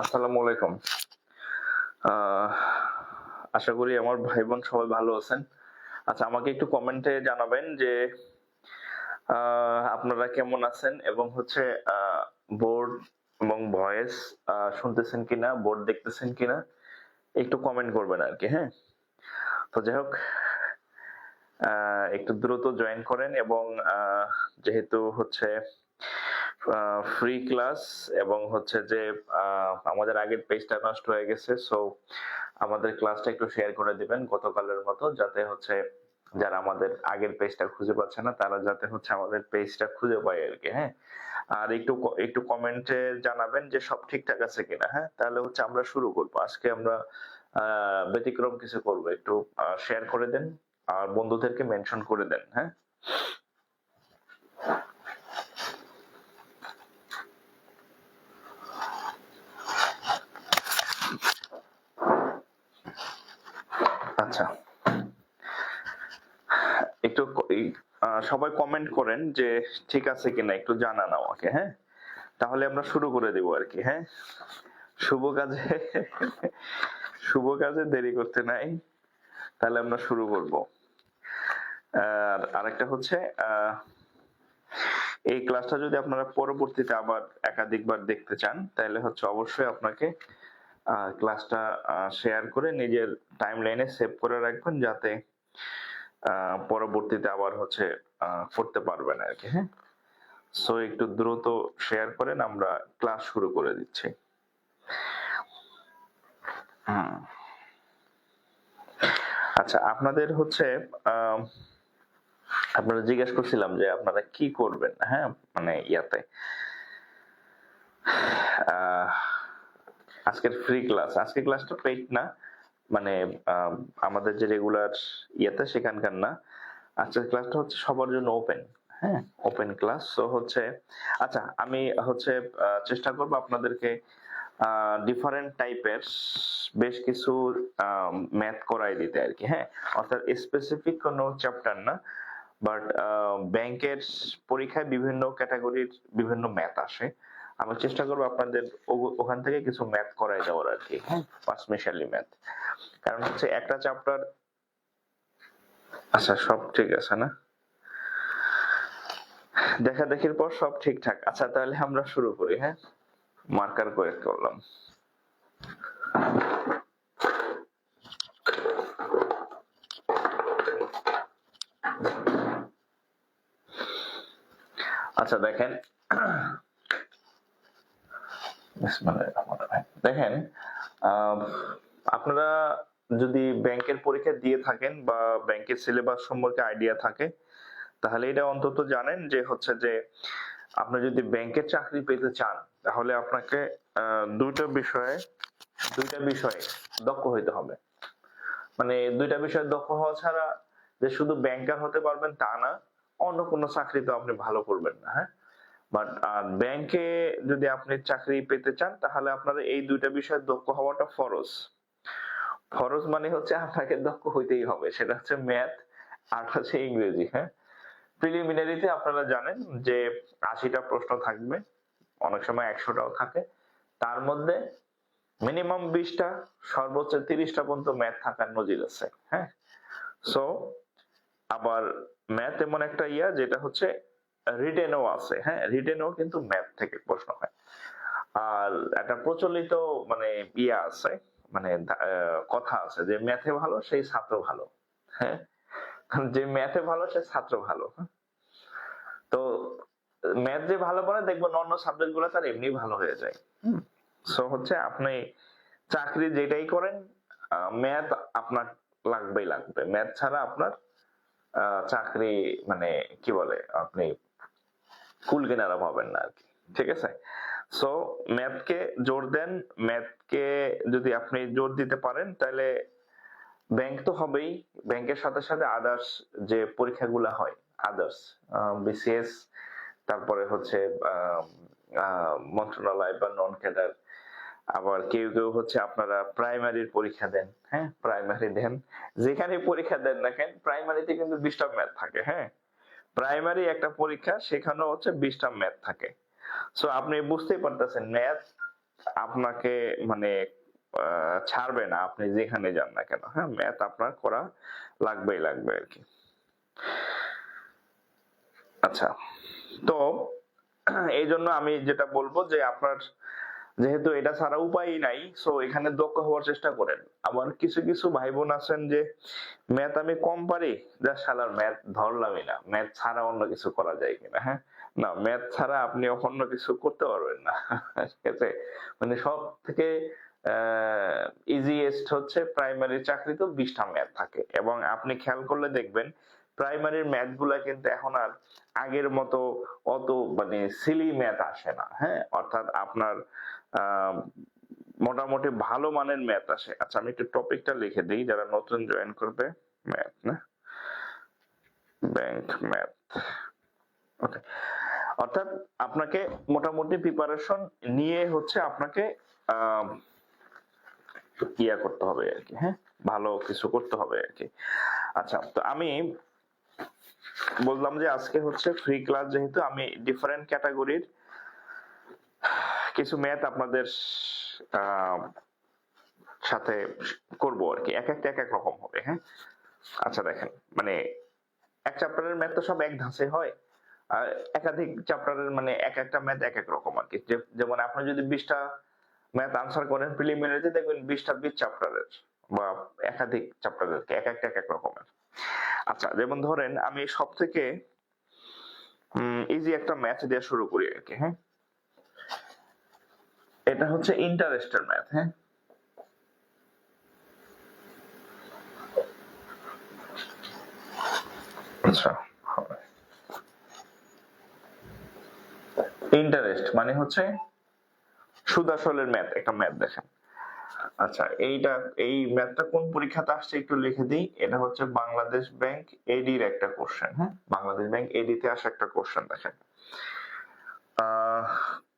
আসসালামু আলাইকুম। আহ আশা করি আমার ভাই বোন সবাই ভালো আছেন। আচ্ছা, আমাকে একটু কমেন্টে জানাবেন যে আপনারা কেমন আছেন এবং হচ্ছে বোর্ড এবং ভয়েস শুনতেছেন কিনা, বোর্ড দেখতেছেন কিনা একটু কমেন্ট করবেন আরকি, হ্যাঁ? তো যাই হোক, একটু দ্রুত জয়েন করেন এবং যেহেতু হচ্ছে ফ্রি ক্লাস এবং হচ্ছে যে আমাদের আগের পেজটা নষ্ট হয়ে গেছে, সো আমাদের ক্লাসটা একটু শেয়ার করে দিবেন গতকালের মতো, যাতে হচ্ছে যারা আমাদের আগের পেজটা খুঁজে পাচ্ছে না তারা যাতে হচ্ছে আমাদের পেজটা খুঁজে পায় আরকি, হ্যাঁ? আর একটু কমেন্টে জানাবেন যে সব ঠিকঠাক আছে কিনা, হ্যাঁ? তাহলে হচ্ছে আমরা শুরু করব। আজকে আমরা ব্যতিক্রম কিছু করব। একটু শেয়ার করে দেন আর বন্ধুদেরকে মেনশন করে দেন, হ্যাঁ? আচ্ছা, একটু সবাই কমেন্ট করেন যে ঠিক আছে কিনা, একটু জানান আমাকে, হ্যাঁ? তাহলে আমরা শুরু করে দেব আরকি, হ্যাঁ? শুভ কাজে শুভ কাজে দেরি করতে নাই। তাহলে আমরা শুরু করব। আর আরেকটা হচ্ছে এই ক্লাসটা যদি আপনারা পরবর্তীতে আবার একাধিকবার দেখতে চান, তাহলে হচ্ছে অবশ্যই আপনাকে ক্লাসটা শেয়ার করে নিজের টাইমলাইনে সেভ করে রাখবেন, যাতে পরবর্তীতে আবার হচ্ছে করতে পারবেন আরকি, হ্যাঁ? সো একটু দ্রুত শেয়ার করেন, আমরা ক্লাস শুরু করে দিচ্ছি। আচ্ছা, আপনাদের হচ্ছে আপনারা জিজ্ঞেস করছিলাম যে আপনারা কি করবেন, হ্যাঁ? মানে ইয়াতে আজকের ফ্রি ক্লাস, আজকের ক্লাসটা পেইড না, মানে আমাদের যে রেগুলার ইয়েতে সেখানকার না। আজকের ক্লাসটা হচ্ছে সবার জন্য ওপেন, হ্যাঁ? Open class. সো হচ্ছে আচ্ছা, আমি হচ্ছে চেষ্টা করব আপনাদেরকে ডিফারেন্ট টাইপের বেশ কিছু ম্যাথ করাই দিতে আরকি, হ্যাঁ? অর্থাৎ স্পেসিফিক কোনো চ্যাপ্টার না, বাট ব্যাংকের পরীক্ষায় বিভিন্ন ক্যাটাগরির বিভিন্ন ম্যাথ আসে। আমি চেষ্টা করবো আপনাদের ওখান থেকে কিছু ম্যাথ করাই দেওয়ার আরকি, হ্যাঁ? পাঁচমিশালি ম্যাথ। কারণ হচ্ছে একটা চ্যাপ্টার। আচ্ছা, সব ঠিক আছে না? দেখাদেখির পর সব ঠিকঠাক। আচ্ছা, তাহলে আমরা শুরু করি, হ্যাঁ? মার্কার করে করলাম। আচ্ছা, দেখেন, দেখেন, আপনারা যদি ব্যাংকের পরীক্ষা দিয়ে থাকেন বা ব্যাংকের সিলেবাস সম্পর্কে আইডিয়া থাকে, তাহলে এটা অন্তত জানেন যে হচ্ছে যে আপনি যদি ব্যাংকের চাকরি পেতে চান, তাহলে আপনাকে দুইটা বিষয়ে দক্ষ হইতে হবে। মানে দুইটা বিষয়ে দক্ষ হওয়া ছাড়া যে শুধু ব্যাংকার হতে পারবেন তা না, অন্য কোনো চাকরি তো আপনি ভালো করবেন না, হ্যাঁ? বাট ব্যাংকে যদি আপনি চাকরি পেতে চান, তাহলে আপনার এই দুইটা বিষয়ে দক্ষ হওয়াটা ফরজ। ফরজ মানে হচ্ছে আপনাকে দক্ষ হইতেই হবে, সেটা হচ্ছে ম্যাথ আর হচ্ছে ইংরেজি, হ্যাঁ? প্রিলিমিনারিতে আপনারা জানেন যে ৮০টা প্রশ্ন থাকবে, অনেক সময় ১০০টাও থাকে। তার মধ্যে মিনিমাম ২০টা, সর্বোচ্চ ৩০টা পর্যন্ত ম্যাথ থাকার নজির আছে, হ্যাঁ? সো আবার ম্যাথ এমন একটা যেটা হচ্ছে রিটেনও আছে, হ্যাঁ? রিটেনও কিন্তু ম্যাথ থেকে প্রশ্ন হয়। আর একটা প্রচলিত মানে আছে, মানে কথা আছে যে ম্যাথে ভালো সেই ছাত্র ভালো, হ্যাঁ? যে ম্যাথে ভালো সে ছাত্র ভালো, হ্যাঁ? তো ম্যাথ যে ভালো পারে দেখবেন অন্য সাবজেক্ট গুলো তার এমনি ভালো হয়ে যায়। সো হচ্ছে আপনি চাকরি যেটাই করেন, ম্যাথ আপনার লাগবে। ম্যাথ ছাড়া আপনার চাকরি মানে কি বলে, আপনি কুল কিনারা পাবেন না আরকি। ঠিক আছে? সো ম্যাথকে জোর দেন। ম্যাথকে যদি আপনি জোর দিতে পারেন, তাহলে ব্যাংক তো হবেই। ব্যাংকের সাথে সাথে আদার্স যে পরীক্ষাগুলা হয়, আদার্স বিসিএস, তারপরে হচ্ছে মন্ত্রণালয় বা নন ক্যাডার, আবার কেউ হচ্ছে আপনারা প্রাইমারির পরীক্ষা দেন, হ্যাঁ? প্রাইমারি দেন। যেখানে পরীক্ষা দেন না কেন, প্রাইমারিতে কিন্তু 20টা ম্যাথ থাকে, হ্যাঁ? প্রাইমারি একটা পরীক্ষা, সেখানেও হচ্ছে 20টা ম্যাথ থাকে। সো আপনি বুঝতেই পারতেছেন ম্যাথ আপনাকে মানে ছাড়বে না আপনি যেখানে যান না কেন। হ্যাঁ, ম্যাথ আপনার করা লাগবেই লাগবে আর কি। আচ্ছা, তো এই জন্য আমি যেটা বলবো যে আপনার যেহেতু এটা ছাড়া উপায়ই নাই, সো এখানে দক্ষ হওয়ার চেষ্টা করেন। আবার কিছু কিছু ভাই বোন আছেন যে ম্যাথ আমি কম পারি, যা শালার ম্যাথ ধরলামই না, ম্যাথ ছাড়া অন্য কিছু করা যায় কিনা। হ্যাঁ, না, ম্যাথ ছাড়া আপনি অন্য কিছু করতে পারবেন না। ঠিক আছে, মানে সব থেকে ইজিয়েস্ট হচ্ছে প্রাইমারি চাকরি, তো 20টা ম্যাথ থাকে এবং আপনি খেয়াল করলে দেখবেন প্রাইমারির ম্যাথ গুলা কিন্তু এখন আর আগের মতো অত মানে সিলি ম্যাথ আসে না। হ্যাঁ, অর্থাৎ আপনার আহ মোটামুটি ভালো মানের ম্যাথ আসে। আচ্ছা, আমি একটু টপিকটা লিখে দিই যারা নতুন জয়েন করবে। ম্যাথ না, ব্যাংক ম্যাথ। ওকে, অর্থাৎ আপনাকে মোটামুটি প্রিপারেশন নিয়ে হচ্ছে আপনাকে আহ ইয়া করতে হবে আর কি। হ্যাঁ, ভালো কিছু করতে হবে আর কি। আচ্ছা, তো আমি বললাম যে আজকে হচ্ছে ফ্রি ক্লাস, যেহেতু আমি ডিফারেন্ট ক্যাটাগরির কিছু ম্যাথ আপনাদের সাথে করব আর কি। এক একটা এক এক রকম হবে। হ্যাঁ, আচ্ছা দেখেন, মানে এক চ্যাপ্টারের ম্যাথ তো সব এক ধাঁচে হয়, আর একাধিক চ্যাপ্টারের মানে এক একটা ম্যাথ এক এক রকম আর কি। যেমন আপনি যদি 20টা ম্যাথ আনসার করেন প্রিলিমিনারিতে, দেখবেন 20টা 20 চ্যাপ্টারের বা একাধিক চ্যাপ্টারের, এক একটা এক এক রকমের। আচ্ছা, যেমন ধরেন আমি সব থেকে ইজি একটা ম্যাথ দিয়ে শুরু করি আর কি। হ্যাঁ, এটা হচ্ছে ইন্টারেস্টের ম্যাথ। হ্যাঁ, আচ্ছা, ইন্টারেস্ট মানে হচ্ছে সুদ আসলের ম্যাথ, একটা ম্যাথ দেখেন। আচ্ছা, এই ম্যাথটা কোন পরীক্ষাতে আসছে একটু লিখে দিই। এটা হচ্ছে বাংলাদেশ ব্যাংক এডির একটা কোশ্চেন। হ্যাঁ, বাংলাদেশ ব্যাংক এডিতে আসা একটা কোশ্চেন দেখেন।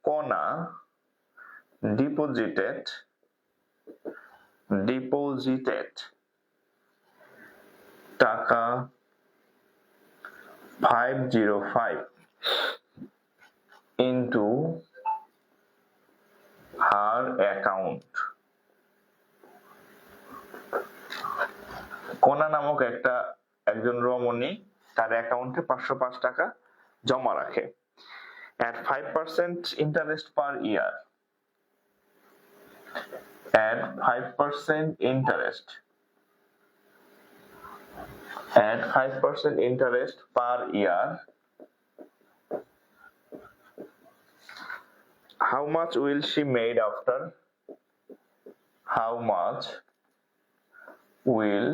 কণা ডিপোজিটেড টাকা 505 into her account। কণা নামক একজন রমণী তার অ্যাকাউন্টে 505 টাকা জমা রাখে at 5% interest per year, at 5% interest per year, how much will she made after how much will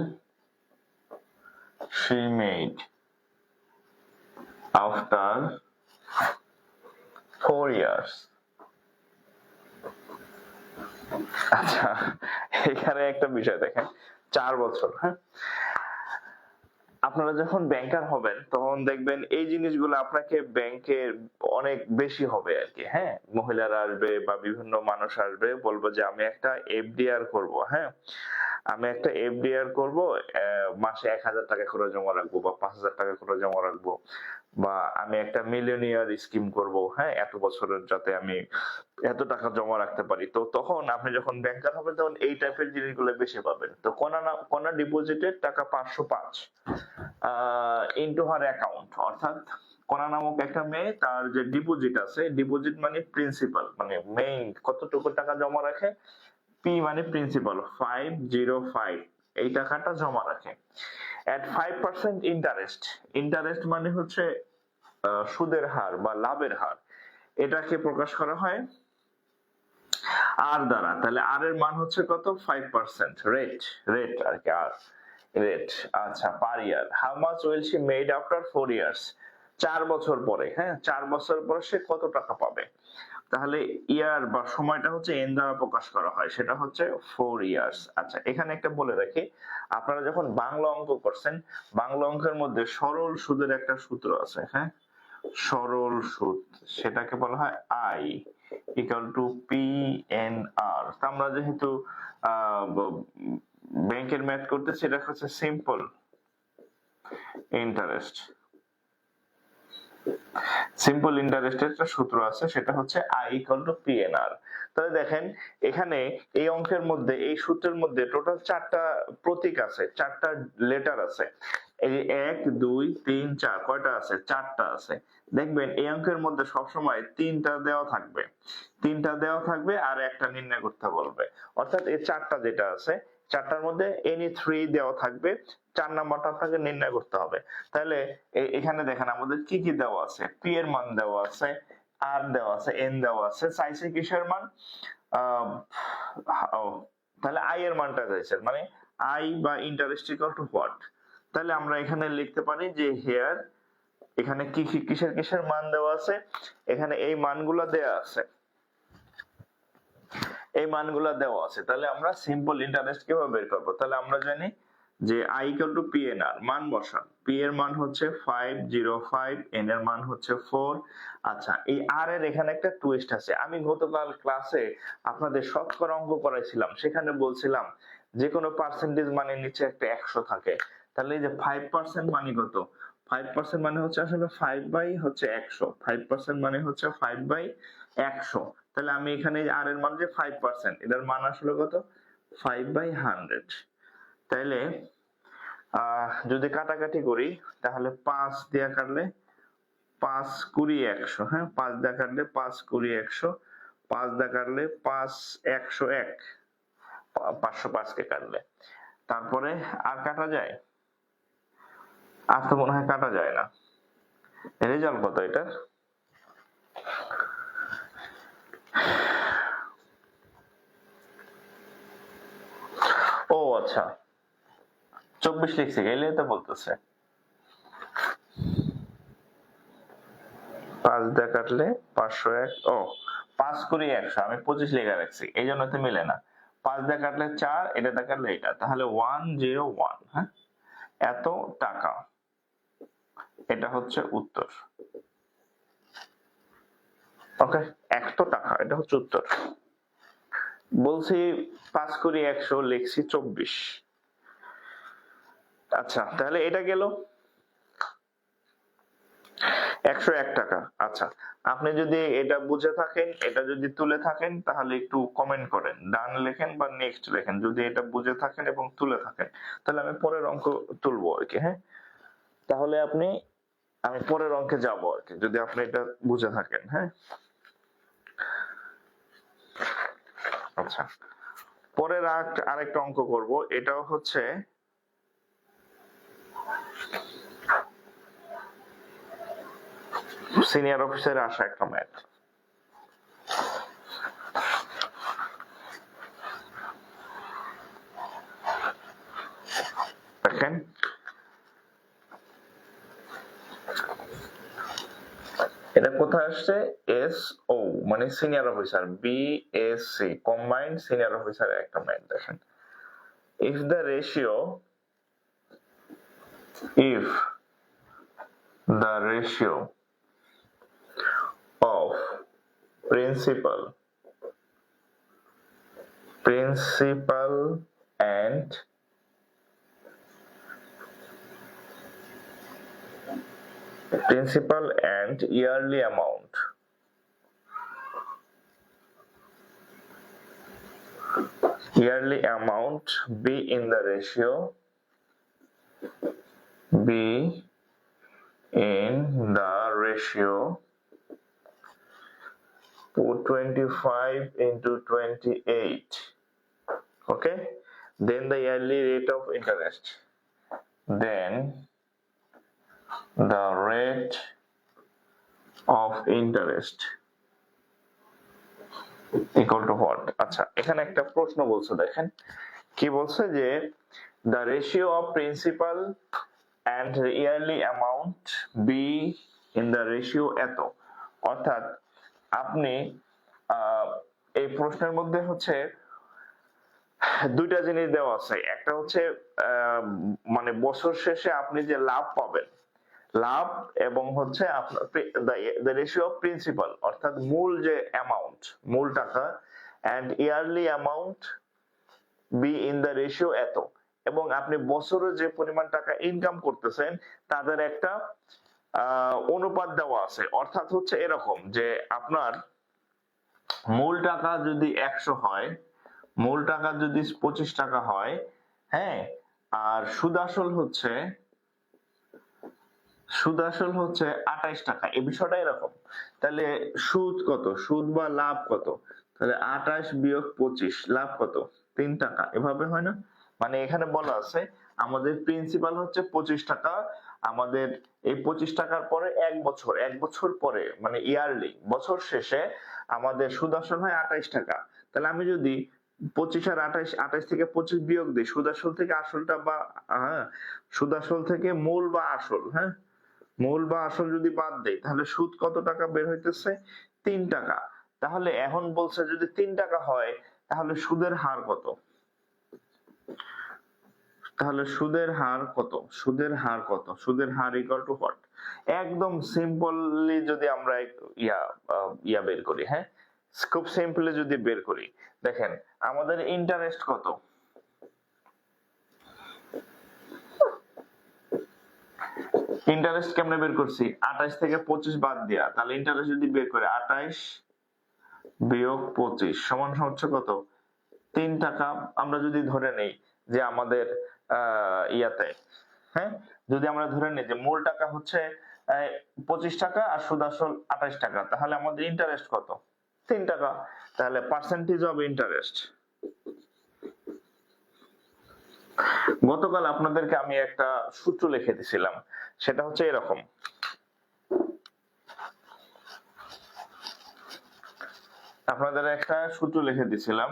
she made after 4 years। আচ্ছা, এখানে একটা বিষয় দেখেন, 4 বছর। হ্যাঁ, আপনারা যখন ব্যাংকার হবেন তখন দেখবেন এই জিনিসগুলো আপনাকে ব্যাংকের অনেক বেশি হবে আর কি। হ্যাঁ, মহিলারা আসবে বা বিভিন্ন মানুষ আসবে, বলবো যে আমি একটা এফডিআর করব। হ্যাঁ, আমি একটা এফডিআর করব, মাসে 1000 টাকা করে জমা রাখবো বা 5000 টাকা করে জমা রাখবো, বা আমি একটা মিলিয়নিয়ার স্কিম করব। হ্যাঁ, এত বছরের যাতে আমি এত টাকা জমা রাখতে পারি। তো তখন আপনি যখন ব্যাংকার হবেন তখন এই টাইপের জিনিসগুলো বেশি পাবেন। তো কোনা ডিপোজিটের টাকা 505 ইনটু হার অ্যাকাউন্ট, অর্থাৎ কণা নামক একটা মেয়ে, তার যে ডিপোজিট আছে, ডিপোজিট মানে প্রিন্সিপাল, মানে মেইন কতটুকু টাকা জমা রাখে, পি মানে প্রিন্সিপাল 505, এই টাকাটা জমা রাখে at 5% ইন্টারেস্ট। ইন্টারেস্ট মানে হচ্ছে সুদের হার বা লাভের হার, এটাকে প্রকাশ করা হয় আর দ্বারা। তাহলে আর এর মান হচ্ছে কত, 5%, রেট আর কি, আর রেট। আচ্ছা, per year, how much will she made after 4 years, 4 বছর পরে। হ্যাঁ, 4 বছর পরে সে কত টাকা পাবে। তাহলে ইয়ার বা সময়টা হচ্ছে এন দ্বারা প্রকাশ করা হয়, সেটা হচ্ছে 4 ইয়ার্স। আচ্ছা, এখানে একটা বলে রাখি, আপনারা যখন বাংলা অঙ্ক করছেন, বাংলা অঙ্কের মধ্যে সরল সুদের একটা সূত্র আছে। হ্যাঁ, সরল সুদ, সেটাকে বলা হয় I equal to P N R. আমরা যেহেতু ব্যাংকের ম্যাথ করতেছি, এটা হচ্ছে সিম্পল ইন্টারেস্ট। সিম্পল ইন্টারেস্টের একটা সূত্র আছে, সেটা হচ্ছে I equal to P N R. তাহলে দেখেন এখানে এই অঙ্কের মধ্যে এই সূত্রের মধ্যে টোটাল 4টা প্রতীক আছে, 4টা লেটার আছে। এই যে 1 2 3 4 কয়টা আছে? 4টা আছে। দেখবেন এই অঙ্কের মধ্যে সবসময় 3টা দেওয়া থাকবে, 3টা দেওয়া থাকবে আর একটা নির্ণয় করতে বলবে। অর্থাৎ এই 4টা যেটা আছে 4টার মধ্যে এনি 3 দেওয়া থাকবে, 4 নাম্বারটা আপনাকে নির্ণয় করতে হবে। তাহলে এখানে দেখেন আমাদের কি কি দেওয়া আছে, পি এর মান দেওয়া আছে, আর দেওয়া আছে, এন দেওয়া আছে, চাইছে কিসের মান? তাহলে আই এর মানটা চাইছে, মানে আই বা ইন্টারেস্ট ইকুয়াল টু হোয়াট। তাহলে আমরা এখানে লিখতে পারি যে হিয়ার, এখানে কি কিসের কিসের মান দেওয়া আছে, এখানে এই মানগুলো দেওয়া আছে, এই মানগুলো দেওয়া আছে। তাহলে আমরা সিম্পল ইন্টারেস্ট কিভাবে বের করব? তাহলে আমরা জানি যে i equal to P N R, মান বসান। পি এর মান হচ্ছে 505, এন এর মান হচ্ছে 4। আচ্ছা, এই আর এর এখানে একটা টুইস্ট আছে। আমি গতকাল ক্লাসে আপনাদের শতকরা অঙ্ক করাইছিলাম, সেখানে বলছিলাম যে কোনো পার্সেন্টেজ মানের নিচে একটা 100 থাকে। তাহলে এই যে 5% মানে কত? 5% মানে হচ্ছে আসলে 5 বাই হচ্ছে 100, 5% মানে হচ্ছে 5 বাই 100। তাহলে আমি এখানে আর এর মান যে 5%, এটার মান আসলে কত? 5 বাই 100। তাইলে যদি কাটাকাটি করি তাহলে 5 দিয়ে কাটলে 5 20 100, হ্যাঁ 5 দিয়ে কাটলে 5 20 100, 5 দিয়ে কাটলে 5 101, 505 কে কাটলে। তারপরে আর কাটা যায়? আর তো মনে হয় কাটা যায় না। রেজাল্ট কত এটা? ও আচ্ছা, 24 লিখছে, এলে তো বলতেছে 5 দিয়ে কাটলে 501, ও 5 20 100, আমি 25 লেখা রাখছি, এই জন্য তো মিলে না। 5 দিয়ে কাটলে 4, এটা দিয়ে কাটলে এটা, তাহলে 101, হ্যাঁ এত টাকা, এটা হচ্ছে উত্তর। ওকে, 100 টাকা, এটা হচ্ছে উত্তর। বলছি 5 20 100, লিখছি 24। আচ্ছা, তাহলে এটা গেল 101 টাকা। আচ্ছা, আপনি যদি এটা বুঝে থাকেন, এটা যদি তুলে থাকেন, তাহলে একটু কমেন্ট করেন, ডান লেখেন বা নেক্সট লেখেন যদি এটা বুঝে থাকেন এবং তুলে থাকেন। তাহলে আমি পরের অঙ্ক তুলবো আর কি, হ্যাঁ তাহলে আমি পরের অঙ্কে যাব আর কি, যদি আপনি এটা বুঝে থাকেন। হ্যাঁ আচ্ছা, পরের আরেকটা অঙ্ক করব, এটাও হচ্ছে সিনিয়র অফিসারে আসা একটা ম্যাথ। দেখেন এটা কোথায় আসছে? এস ও মানে senior officer, BSc combined senior অফিসারের একটা ম্যাথ। দেখেন, if the ratio of principal and yearly amount be in the ratio to 25 into 28, okay, then the yearly rate of interest, then the rate of interest equal to what? আচ্ছা, এখানে একটা প্রশ্ন বলছে, দেখেন কি বলছে যে the ratio of principal and yearly amount be in the ratio এত। অর্থাৎ আপনি এই প্রশ্নের মধ্যে হচ্ছে দুইটা জিনিস দেওয়া আছে, একটা হচ্ছে মানে বছর শেষে আপনি যে লাভ পাবেন, লাভ, এবং হচ্ছে আপনার the ratio of principal অর্থাৎ মূল যে অ্যামাউন্ট, মূল টাকা, and yearly amount be in the ratio এত, এবং আপনি বছরে যে পরিমাণ টাকা ইনকাম করতেছেন তাদের একটা অনুপাত দেওয়া আছে। অর্থাৎ হচ্ছে এরকম যে আপনার মূল টাকা যদি 100 হয়, মূল টাকা যদি 25 টাকা হয়, হ্যাঁ, আর সুদ আসল হচ্ছে 28 টাকা। এই বিষয়টা এরকম। তাহলে সুদ কত, সুদ বা লাভ কত? তাহলে 28 বিয়োগ 25, লাভ কত? 3 টাকা। এভাবে হয় না? মানে এখানে বলা আছে আমাদের প্রিন্সিপাল হচ্ছে 25 টাকা, আমাদের এই 25 টাকার পরে এক বছর পরে মানে ইয়ারলি, বছর শেষে আমাদের সুদ আসল হয় 28 টাকা। তাহলে আমি যদি 25 আর 28 থেকে 25 বিয়োগ দিই, সুদ আসল থেকে আসলটা বা হ্যাঁ, সুদ আসল থেকে মূল বা আসল, হ্যাঁ, মূল বা আসল যদি বাদ দেই তাহলে সুদ কত টাকা বের হইতেছে? 3 টাকা। তাহলে এখন বলছে যদি 3 টাকা হয় তাহলে সুদের হার কত? তাহলে সুদের হার কত? সুদের হার কত? সুদের হার ইকুয়াল টু হোয়াট? একদম সিম্পলি যদি আমরা ইয়া বের করি, হ্যাঁ, খুব সিম্পলি যদি বের করি, দেখেন আমাদের ইন্টারেস্ট কত? ইন্টারেস্ট কেমনে বের করছি? 28 থেকে 25 বাদ দিয়া, তাহলে ইন্টারেস্ট যদি বের করে 28 বিয়োগ 25 সমান হচ্ছে কত? 3 টাকা। আমরা যদি ধরে নেই যে আমাদের ইয়াতে, হ্যাঁ, যদি আমরা ধরে নিই যে মূল টাকা হচ্ছে 25 টাকা আর সুদ আসল 28 টাকা, তাহলে আমাদের ইন্টারেস্ট কত? 3 টাকা। তাহলে পার্সেন্টেজ অফ ইন্টারেস্ট। গতকাল আপনাদেরকে আমি একটা সূত্র লিখে দিছিলাম, সেটা হচ্ছে এরকম। আপনাদের একটা সূত্র লিখে দিছিলাম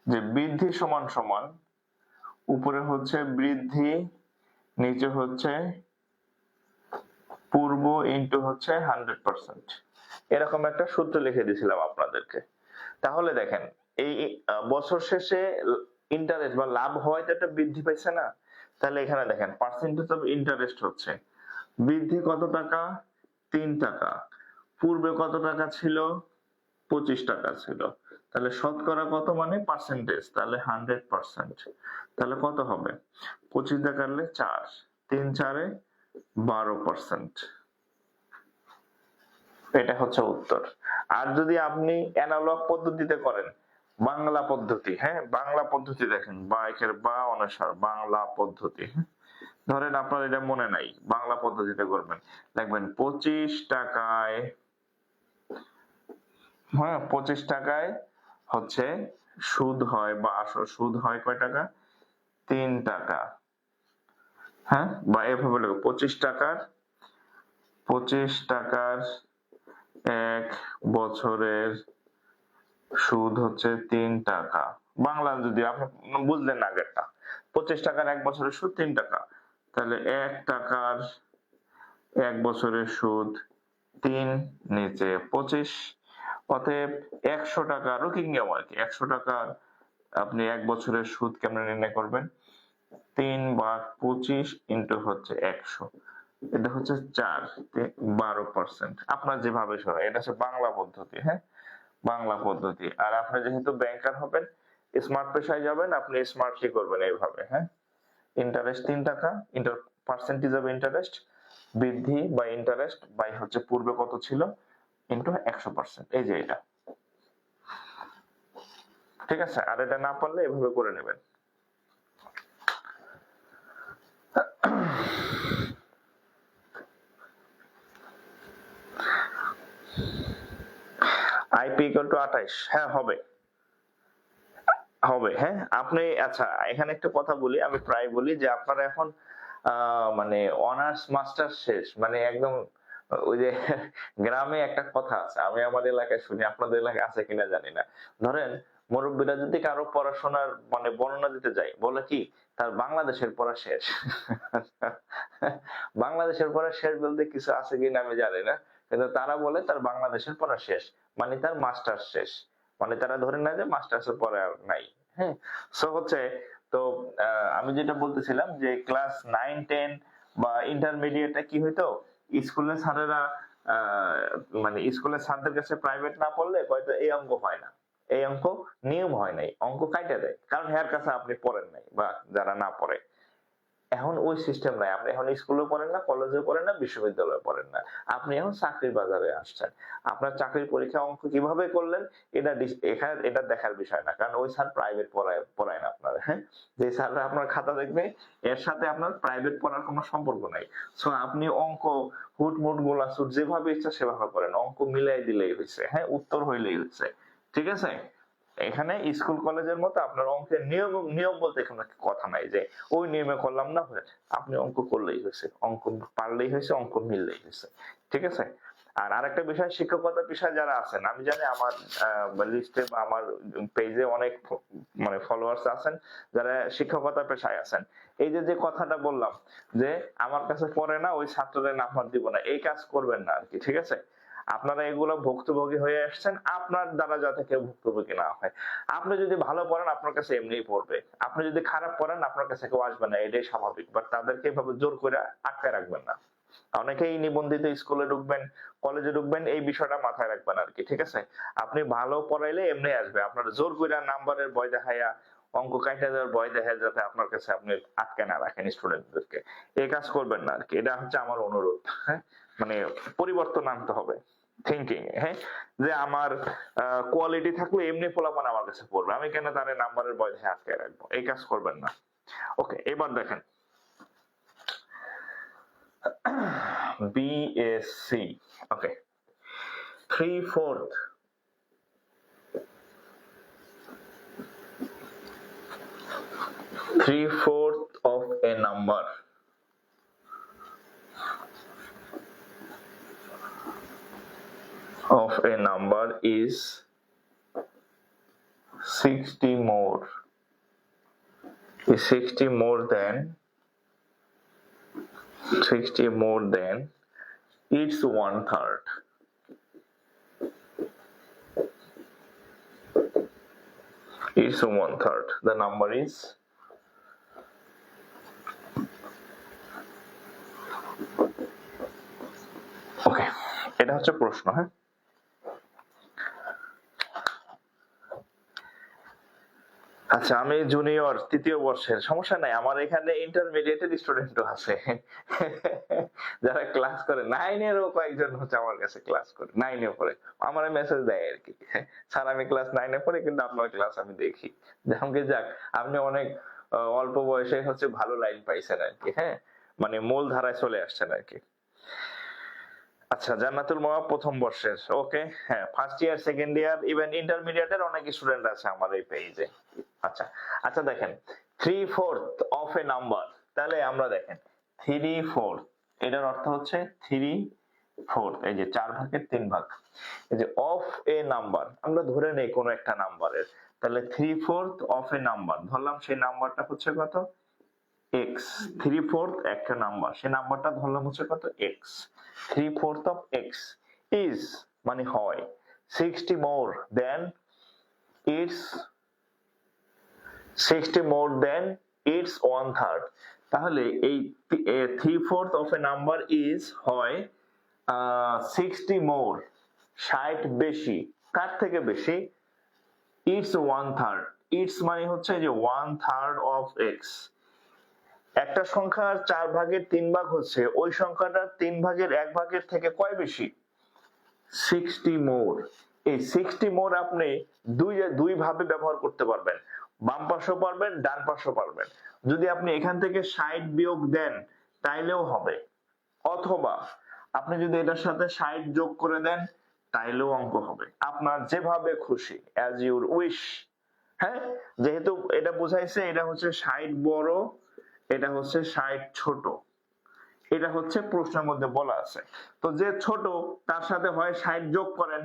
যে বৃদ্ধি সমান সমান, উপরে হচ্ছে বৃদ্ধি, নিচে হচ্ছে পূর্ব ইনটু হচ্ছে 100%, এরকম একটা সূত্র লিখে দিয়েছিলাম আপনাদেরকে। তাহলে দেখেন এই বছর শেষে ইন্টারেস্ট বা লাভ হয় তো একটা বৃদ্ধি পাইছে না? তাহলে এখানে দেখেন পার্সেন্টেজ অফ ইন্টারেস্ট হচ্ছে বৃদ্ধি কত টাকা? 3 টাকা। পূর্বে কত টাকা ছিল? 25 টাকা ছিল। তাহলে শতকরা কত মানে পার্সেন্টেজ, তাহলে 100%। তাহলে কত হবে? 25 দিয়ে কাটলে 4, 3 4 12%। এটা হচ্ছে উত্তর। আর যদি আপনি অ্যানালগ পদ্ধতিতে করেন, বাংলা পদ্ধতি, হ্যাঁ, বাংলা পদ্ধতি দেখেন, বায়কের বা অনুসার বাংলা পদ্ধতি, ধরেন আপনার এটা মনে নাই, বাংলা পদ্ধতিতে করবেন, দেখবেন 25 টাকায়, হ্যাঁ, 25 টাকায় হচ্ছে সুদ হয় বা আসল সুদ হয় কয় টাকা? 3 টাকা, হ্যাঁ, বা এভাবে লিখো 25 টাকার এক বছরের সুদ হচ্ছে 3 টাকা। বাংলা যদি আপনি বুঝলেন আগেরটা, 25 টাকার এক বছরের সুদ 3 টাকা, তাহলে 1 টাকার এক বছরের সুদ 3 নিচে 25, অতএব 100 টাকা, রুকিং নিয়ম আর কি, 100 টাকার আপনি এক বছরের সুদ কেমনে নির্ণয় করবেন? 3 ভাগ 25 ইন্টু হচ্ছে 100, এটা হচ্ছে 4, 12%। আপনার যেভাবে সরাই, এটা হচ্ছে বাংলা পদ্ধতি, হ্যাঁ, বাংলা পদ্ধতি। আর আপনি যেহেতু ব্যাংকার হবেন, স্মার্ট পেশায় যাবেন, আপনি স্মার্টলি করবেন এইভাবে, হ্যাঁ, ইন্টারেস্ট 3 টাকা, পার্সেন্টেজ অফ ইন্টারেস্ট, বৃদ্ধি বা ইন্টারেস্ট বাই হচ্ছে পূর্বে কত ছিল ইন্টু 100%, এই যে এটা। ঠিক আছে? আর এটা না পারলে এভাবে করে নেবেন। আইপি ইকুয়াল টু 28, হ্যাঁ হবে, হবে, হ্যাঁ। আপনি আচ্ছা এখানে একটা কথা বলি, আমি প্রায় বলি যে আপনারা এখন মানে অনার্স মাস্টার্স শেষ, মানে একদম ওই যে গ্রামে একটা কথা আছে, আমি আমাদের এলাকায় শুনি, আপনাদের এলাকায় আছে কিনা জানি না। ধরেন মুরব্বীরা যদি কারো পড়াশোনার মানে বর্ণনা দিতে যায়, বলে কি তার বাংলাদেশের পড়া শেষ। বাংলাদেশের পড়া শেষ বলতে কিছু আছে কিনা আমি জানি না, কিন্তু তারা বলে তার বাংলাদেশের পড়া শেষ, মানে তার মাস্টার্স শেষ, মানে তারা ধরে নেয় যে মাস্টার্সের পরে আর নাই, হ্যাঁ। সো হচ্ছে, তো আমি যেটা বলতেছিলাম যে ক্লাস 9 10 বা ইন্টারমিডিয়েটে কি হইতো, স্কুলের স্যারেরা মানে স্কুলের স্যারদের কাছে প্রাইভেট না পড়লে হয়তো এই অঙ্ক হয় না, এই অঙ্ক নিয়ম হয় নাই, অঙ্ক কাইটা দেয়, কারণ হেয়ার কাছে আপনি পড়েন নাই বা যারা না পড়ে। এখন ওই সিস্টেম নাই, আপনি এখন স্কুলে পড়েন না, কলেজে পড়েন না, বিশ্ববিদ্যালয়ে পড়েন না, আপনি এখন চাকরির বাজারে আসছেন। আপনার চাকরির পরীক্ষা অঙ্ক কিভাবে করলেন এখানে এটা দেখার বিষয় না, কারণ ওই স্যার প্রাইভেট পড়ায় না আপনার। হ্যাঁ, যে স্যাররা আপনার খাতা দেখবে এর সাথে আপনার প্রাইভেট পড়ার কোনো সম্পর্ক নাই। সো আপনি অঙ্ক হুটমুট গোলাসুট যেভাবে ইচ্ছা সেভাবে করেন, অঙ্ক মিলাই দিলেই হয়েছে, হ্যাঁ, উত্তর হইলেই হয়েছে। ঠিক আছে, এখানে স্কুল কলেজের মতো আপনার অঙ্কের নিয়ম নিয়ম বলতে এখানে কথা নাই যে ওই নিয়মে করলাম না, আপনি অঙ্ক করলেই হয়েছে, অঙ্ক পারলেই হয়েছে, অঙ্ক মিললেই হয়েছে। ঠিক আছে। আর আরেকটা বিষয়, শিক্ষকতা পেশায় যারা আছেন, আমি জানি আমার লিস্টে বা আমার পেজে অনেক মানে ফলোয়ার্স আছেন যারা শিক্ষকতা পেশায় আছেন। এই যে যে কথাটা বললাম যে আমার কাছে পড়ে না ওই ছাত্রদের নাম্বার দিব না, এই কাজ করবেন না আর কি। ঠিক আছে, আপনারা এগুলো ভুক্তভোগী হয়ে আসছেন, আপনার দ্বারা যাতে কেউ ভুক্তভোগী না হয়। আপনি যদি ভালো পড়েন আপনার কাছে এমনিই পড়বে, আপনি যদি খারাপ পড়েন আপনার কাছে কেউ আসবে না, এটাই স্বাভাবিক। বাট তাদেরকে এভাবে জোর করে আটকায় রাখবেন না। অনেকেই নিবন্ধিত স্কুলে ঢুকবেন, কলেজে ঢুকবেন, এই বিষয়টা মাথায় রাখবেন আর কি। ঠিক আছে, আপনি ভালো পড়াইলে এমনি আসবে, আপনার জোর করে নাম্বারের ভয় দেখাইয়া অঙ্ক কাইটা দেওয়ার ভয় দেখায় যাতে আপনার কাছে আপনি আটকে না রাখেন স্টুডেন্টদেরকে, এই কাজ করবেন না আর কি। এটা হচ্ছে আমার অনুরোধ। হ্যাঁ, মানে পরিবর্তন আনতে হবে থিঙ্কিং। হ্যাঁ, যে আমার কোয়ালিটি থাকলে এমনি পোলাপান আমার কাছে পড়বে, আমি কেন তার নাম্বারের ভয় দেখে আটকে রাখবো, এই কাজ করবেন না। ওকে, এবার দেখেন BSc. Okay, 3/4 of a number is 60 more. Is 60 more than its 1/3. It's 1/3. The number is ওকে, এটা হচ্ছে প্রশ্ন। হ্যাঁ, আচ্ছা, আমি জুনিয়র তৃতীয় বর্ষের, সমস্যা নাই, আমার এখানে ইন্টারমিডিয়েটের স্টুডেন্টও আছে যারা ক্লাস করে, নাইনেরও কয়েকজন হচ্ছে আমার কাছে ক্লাস করে, নাইনে পড়ে, আমার মেসেজ দেয় আর কি, স্যার আমি ক্লাস 9-এ পড়ি কিন্তু আপনার ক্লাস আমি দেখি। যেমন কি যাক, আপনি অনেক অল্প বয়সে হচ্ছে ভালো লাইন পাইছেন আর কি। হ্যাঁ, মানে মূল ধারায় চলে আসছেন আর কি। আচ্ছা, জান্নাতুল মাওয়া প্রথম বর্ষের, ওকে, হ্যাঁ, first year, second year, even ইন্টারমিডিয়েটের অনেক স্টুডেন্ট আছে আমার এই পেজে। আচ্ছা আচ্ছা, দেখেন 3/4 অফ এ নাম্বার, তাহলে আমরা দেখেন 3/4, এটার অর্থ হচ্ছে 3/4, এই যে 4/3 এই যে অফ এ নাম্বার, আমরা ধরে নেই কোন একটা নাম্বারের, তাহলে 3/4 অফ এ নাম্বার ধরলাম, সেই নাম্বারটা হচ্ছে কত, x। 3/4 একটা নাম্বার, সেই নাম্বারটা ধরলাম হচ্ছে কত, x। 3/4 of x is মানে হয় 60 more than its 1/3। তাহলে এই 3/4 of a number is হয় 60 more, 60 বেশি, কার থেকে বেশি, its 1/3। its মানে হচ্ছে যে 1/3 of x। একটা সংখ্যার 4/3 হচ্ছে ওই সংখ্যাটার 3/1 থেকে কয় বেশি, 60 মোর। এই 60 মোর আপনি দুই ভাবে ব্যবহার করতে পারবেন, বাম পাশও পারবেন, ডান পাশও পারবেন। যদি আপনি এখান থেকে 60 বিয়োগ দেন তাইলেও হবে, অথবা আপনি যদি এটার সাথে 60 যোগ করে দেন তাইলেও অঙ্ক হবে, আপনার যেভাবে খুশি, অ্যাজ ইউর উইশ। হ্যাঁ, যেহেতু এটা বুঝাইছে এটা হচ্ছে 60 বড়, এটা হচ্ছে 60 ছোট, এটা হচ্ছে প্রশ্নের মধ্যে বলা আছে। তো যে ছোট তার সাথে হয় 60 যোগ করেন,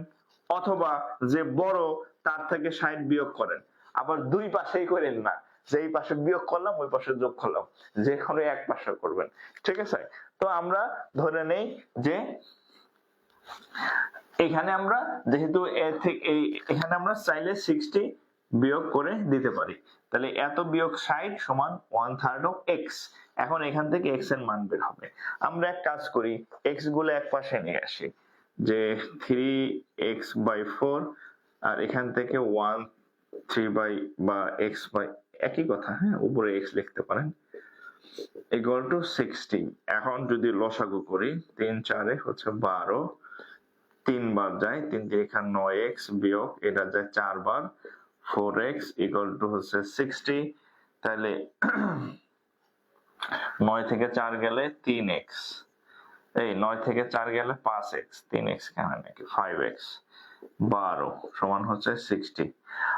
অথবা যে বড় তার থেকে 60 বিয়োগ করেন। আবার দুই পাশেই করেন না, যে এই পাশে বিয়োগ করলাম ওই পাশে যোগ করলাম, যে কোনো এক পাশে করবেন। ঠিক আছে, তো আমরা ধরে নেই যে এখানে আমরা যেহেতু এখানে আমরা চাইলে 60 বিয়োগ করে দিতে পারি, তাহলে এত বিয়োগ 60 সমান 1/3 of x। এখন এখান থেকে x এর মান বের হবে। আমরা এক কাজ করি, x গুলো এক পাশে নিয়ে আসি, যে 3x/4, আর এখান থেকে 1/3 বা x একই কথা, হ্যাঁ, উপরে x লিখতে পারেন, ইকুয়াল টু 60। এখন যদি লসাগু করি 3 4 হচ্ছে 12, 3 বার যায়, 3 × 9x বিয়োগ এটা যায় 4 বার, 4x ইকুয়াল টু হচ্ছে 60। তাহলে 9 থেকে 4 গেলে 3x, এই 9 থেকে 4 গেলে 5x, 3x কেন নাকি 5x, 12 সমান হচ্ছে 60।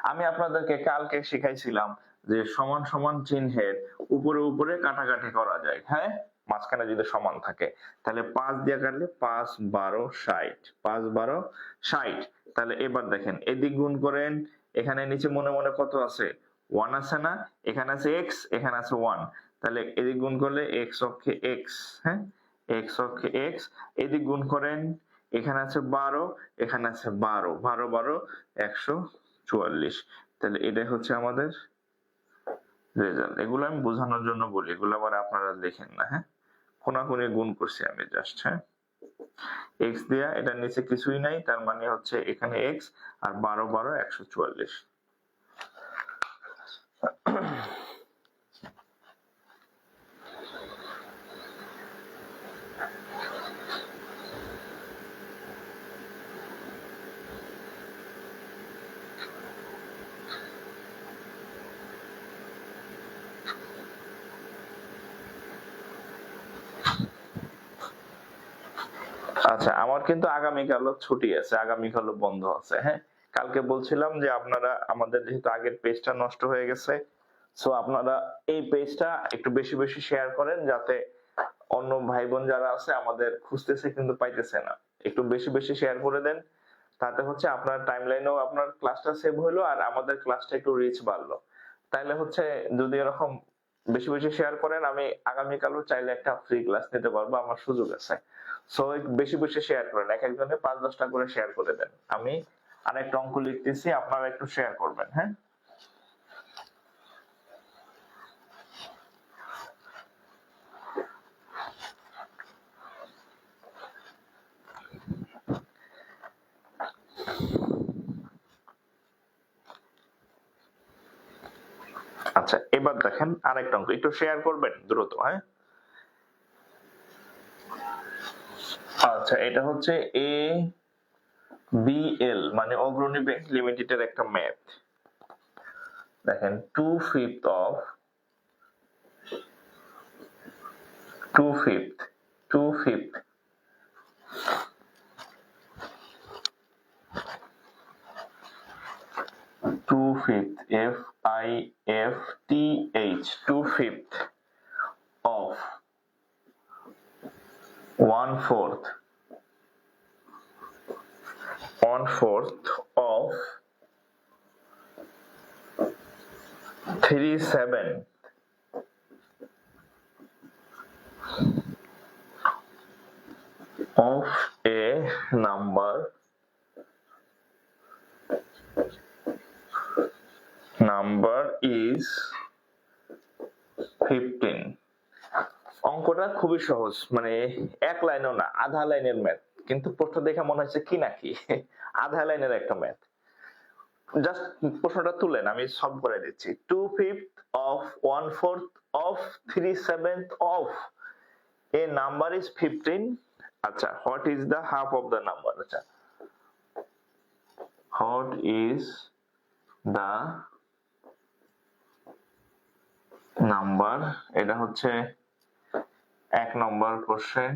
আমি আপনাদেরকে কালকে শিখাইছিলাম যে সমান সমান চিহ্নের উপরে উপরে কাটাকাটি করা যায়, হ্যাঁ, মাঝখানে যদি সমান থাকে তাহলে 5 দিয়ে কাটলে 5 12 60, 5 12 60। তাহলে এবার দেখেন এদিক গুণ করেন, এখানে নিচে মনে মনে কত আছে 1 আছে না, এখানে আছে x, এখানে আছে 1, তাহলে এদিক গুণ করলে x অক্ষে x, হ্যাঁ, x অক্ষে x, এদিক গুণ করেন, এখানে আছে 12, এখানে আছে 12, 12 12 144। তাহলে এটাই হচ্ছে আমাদের রেজাল্ট। এগুলো আমি বোঝানোর জন্য বলি, এগুলো আবার আপনারা দেখেন না, হ্যাঁ, কোনাকুনি গুণ করছি আমি জাস্ট, হ্যাঁ, x দিয়া এটা নিচে কিছুই নাই, তার মানে হচ্ছে এখানে x আর 12 12 144। আচ্ছা, আমার কিন্তু আগামীকালও ছুটি আছে, আগামীকালও বন্ধ আছে, হ্যাঁ। কালকে বলছিলাম যে আপনারা আমাদের যেহেতু আগের পেজটা নষ্ট হয়ে গেছে, সো আপনারা এই পেজটা একটু বেশি বেশি শেয়ার করেন, যাতে অন্য ভাই বোন যারা আছে আমাদের খুঁজতেছে কিন্তু পাইতেছে না, একটু বেশি বেশি শেয়ার করে দেন, তাতে হচ্ছে আপনার টাইমলাইনেও আপনার ক্লাসটা সেভ হলো আর আমাদের ক্লাসটা একটু রিচ বাড়লো। তাইলে হচ্ছে যদি এরকম বেশি বেশি শেয়ার করেন, আমি আগামীকালও চাইলে একটা ফ্রি ক্লাস নিতে পারবো, আমার সুযোগ আছে। সো বেশি বেশি শেয়ার করেন, এক একজনে 5 10টা করে শেয়ার করে দেন। আমি আরেকটা অঙ্ক লিখতেছি, আপনারা একটু শেয়ার করবেন, হ্যাঁ। আচ্ছা, এবার দেখেন আরেকটা অঙ্ক, একটু শেয়ার করবেন দ্রুত, হ্যাঁ। আচ্ছা, এটা হচ্ছে ABL মানে অগ্রণী ব্যাংক লিমিটেডের একটা ম্যাথ। দেখেন 2/5 of 2/5 2/5 2/5 FIFTH 2/5 of 1/4 of 3/7 of a number is 15। অঙ্কটা খুবই সহজ, মানে এক লাইনও না, আধা লাইনের ম্যাথ, কিন্তু প্রশ্ন দেখে মনে হচ্ছে কি নাকি আধা লাইনের একটা ম্যাথ। জাস্ট প্রশ্নটা তুলেন, আমি সলভ করে দিচ্ছি। 2/5 of 1/4 of 3/7 of a number is 15। আচ্ছা, what is the half of the number? আচ্ছা, what is the number, এটা হচ্ছে 1 নম্বর কোশ্চেন।